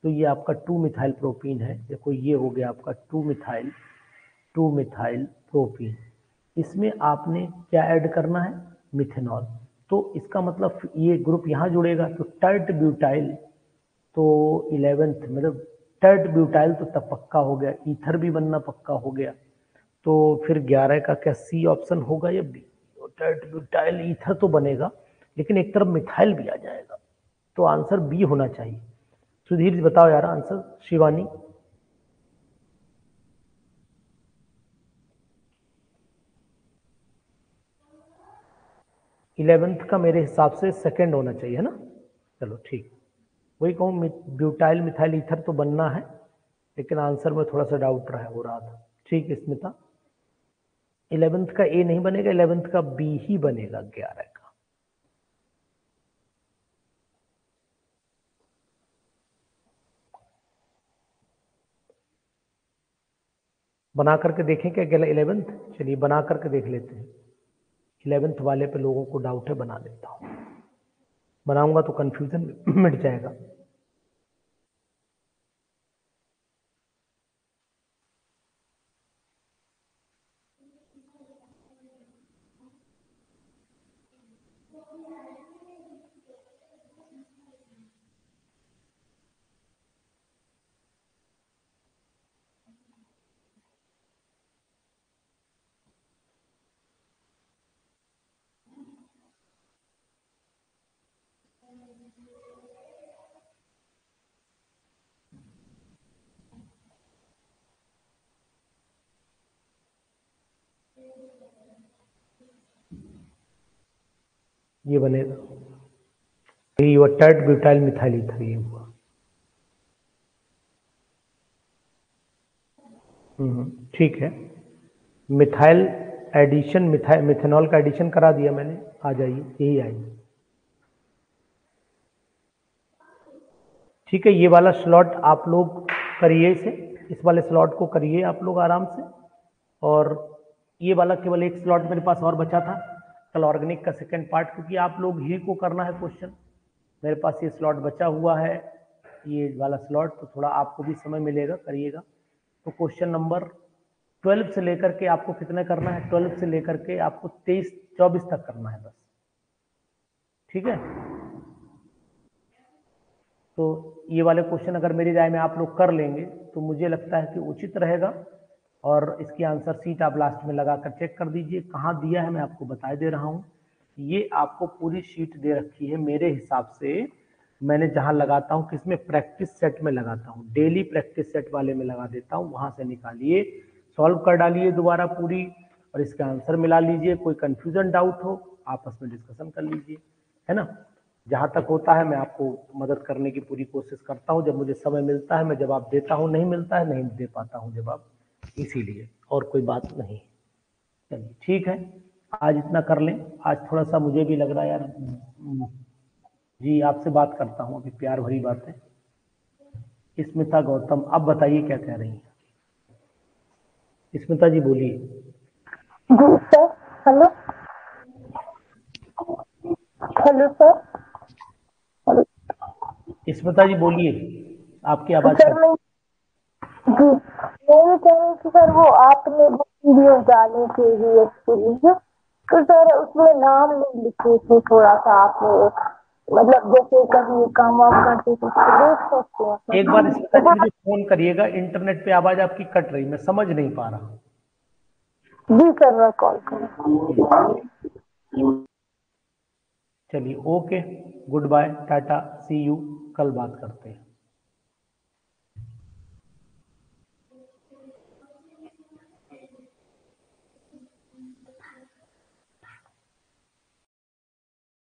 तो ये आपका 2 मिथाइल प्रोपीन है, देखो ये हो गया आपका 2 मिथाइल प्रोपीन। इसमें आपने क्या ऐड करना है, मिथेनॉल, तो इसका मतलब ये ग्रुप यहाँ जुड़ेगा, तो टर्ट ब्यूटाइल, तो 11th मतलब टर्ट ब्यूटाइल तो तब पक्का हो गया, ईथर भी बनना पक्का हो गया, तो फिर 11 का क्या सी ऑप्शन होगा या बी? टर्ट ब्यूटाइल ईथर तो बनेगा, लेकिन एक तरफ मिथाइल भी आ जाएगा, तो आंसर बी होना चाहिए। सुधीर जी बताओ यार आंसर। शिवानी, इलेवेंथ का मेरे हिसाब से सेकंड होना चाहिए, है ना। चलो ठीक, वही कहूँ, ब्यूटाइल मिथाइल ईथर तो बनना है, लेकिन आंसर में थोड़ा सा डाउट हो रहा था। ठीक है स्मिता, 11th का ए नहीं बनेगा, 11th का बी ही बनेगा 11 का। बना करके देखें क्या 11th? चलिए बना करके देख लेते हैं। 11th वाले पे लोगों को डाउट है, बना देता हूँ, बनाऊंगा तो कंफ्यूजन मिट जाएगा। ये बनेगा, ये हुआ टर्ट ब्यूटाइल मिथाइल ईथर, ये हुआ। ठीक है, मिथाइल एडिशन, मिथेनॉल का एडिशन करा दिया मैंने, आ जाइए, यही आइए। ठीक है, ये वाला स्लॉट आप लोग करिए, इस वाले स्लॉट को करिए आप लोग आराम से, और ये वाला केवल एक स्लॉट मेरे पास और बचा था कल ऑर्गेनिक का सेकंड पार्ट, क्योंकि आप लोग ही को करना है क्वेश्चन, मेरे पास ये स्लॉट बचा हुआ है, ये वाला स्लॉट, तो थोड़ा आपको भी समय मिलेगा, करिएगा। तो क्वेश्चन नंबर 12 से लेकर के आपको कितने करना है, 12 से लेकर के आपको 23-24 तक करना है बस, ठीक है। तो ये वाले क्वेश्चन अगर मेरी राय में आप लोग कर लेंगे तो मुझे लगता है कि उचित रहेगा, और इसकी आंसर सीट आप लास्ट में लगाकर चेक कर दीजिए। कहाँ दिया है मैं आपको बता दे रहा हूँ, ये आपको पूरी शीट दे रखी है, मेरे हिसाब से मैंने जहाँ लगाता हूँ, किसमें, प्रैक्टिस सेट में लगाता हूँ, डेली प्रैक्टिस सेट वाले में लगा देता हूँ, वहां से निकालिए, सॉल्व कर डालिए दोबारा पूरी, और इसका आंसर मिला लीजिए। कोई कंफ्यूजन डाउट हो आपस में डिस्कशन कर लीजिए, है ना। जहाँ तक होता है मैं आपको मदद करने की पूरी कोशिश करता हूँ। जब मुझे समय मिलता है मैं जवाब देता हूँ, नहीं मिलता है नहीं दे पाता हूँ जवाब, इसीलिए और कोई बात नहीं। चलिए ठीक है, आज इतना कर लें। आज थोड़ा सा मुझे भी लग रहा है यार, जी आपसे बात करता हूँ अभी, प्यार भरी बात है। स्मिता गौतम, अब बताइए क्या कह रही हैं? स्मिता जी बोलिए। जी sir, hello hello sir, hello Smita ji बोलिए, आपकी आवाज सर। मैं जी मैं ये कह रही थी सर, वो आपने वीडियो डाले थे एक्सपीरियंस, तो सर उसमें नाम नहीं लिखे थे, थोड़ा सा आप मतलब जैसे कभी काम वाम करते तो देख सकते हैं। एक बार स्मिता जी मुझे फोन करिएगा, इंटरनेट पे आवाज आपकी कट रही, मैं समझ नहीं पा रहा। जी सर, मैं कॉल करूँ। चलिए okay, good bye, tata, see you, कल बात करते हैं।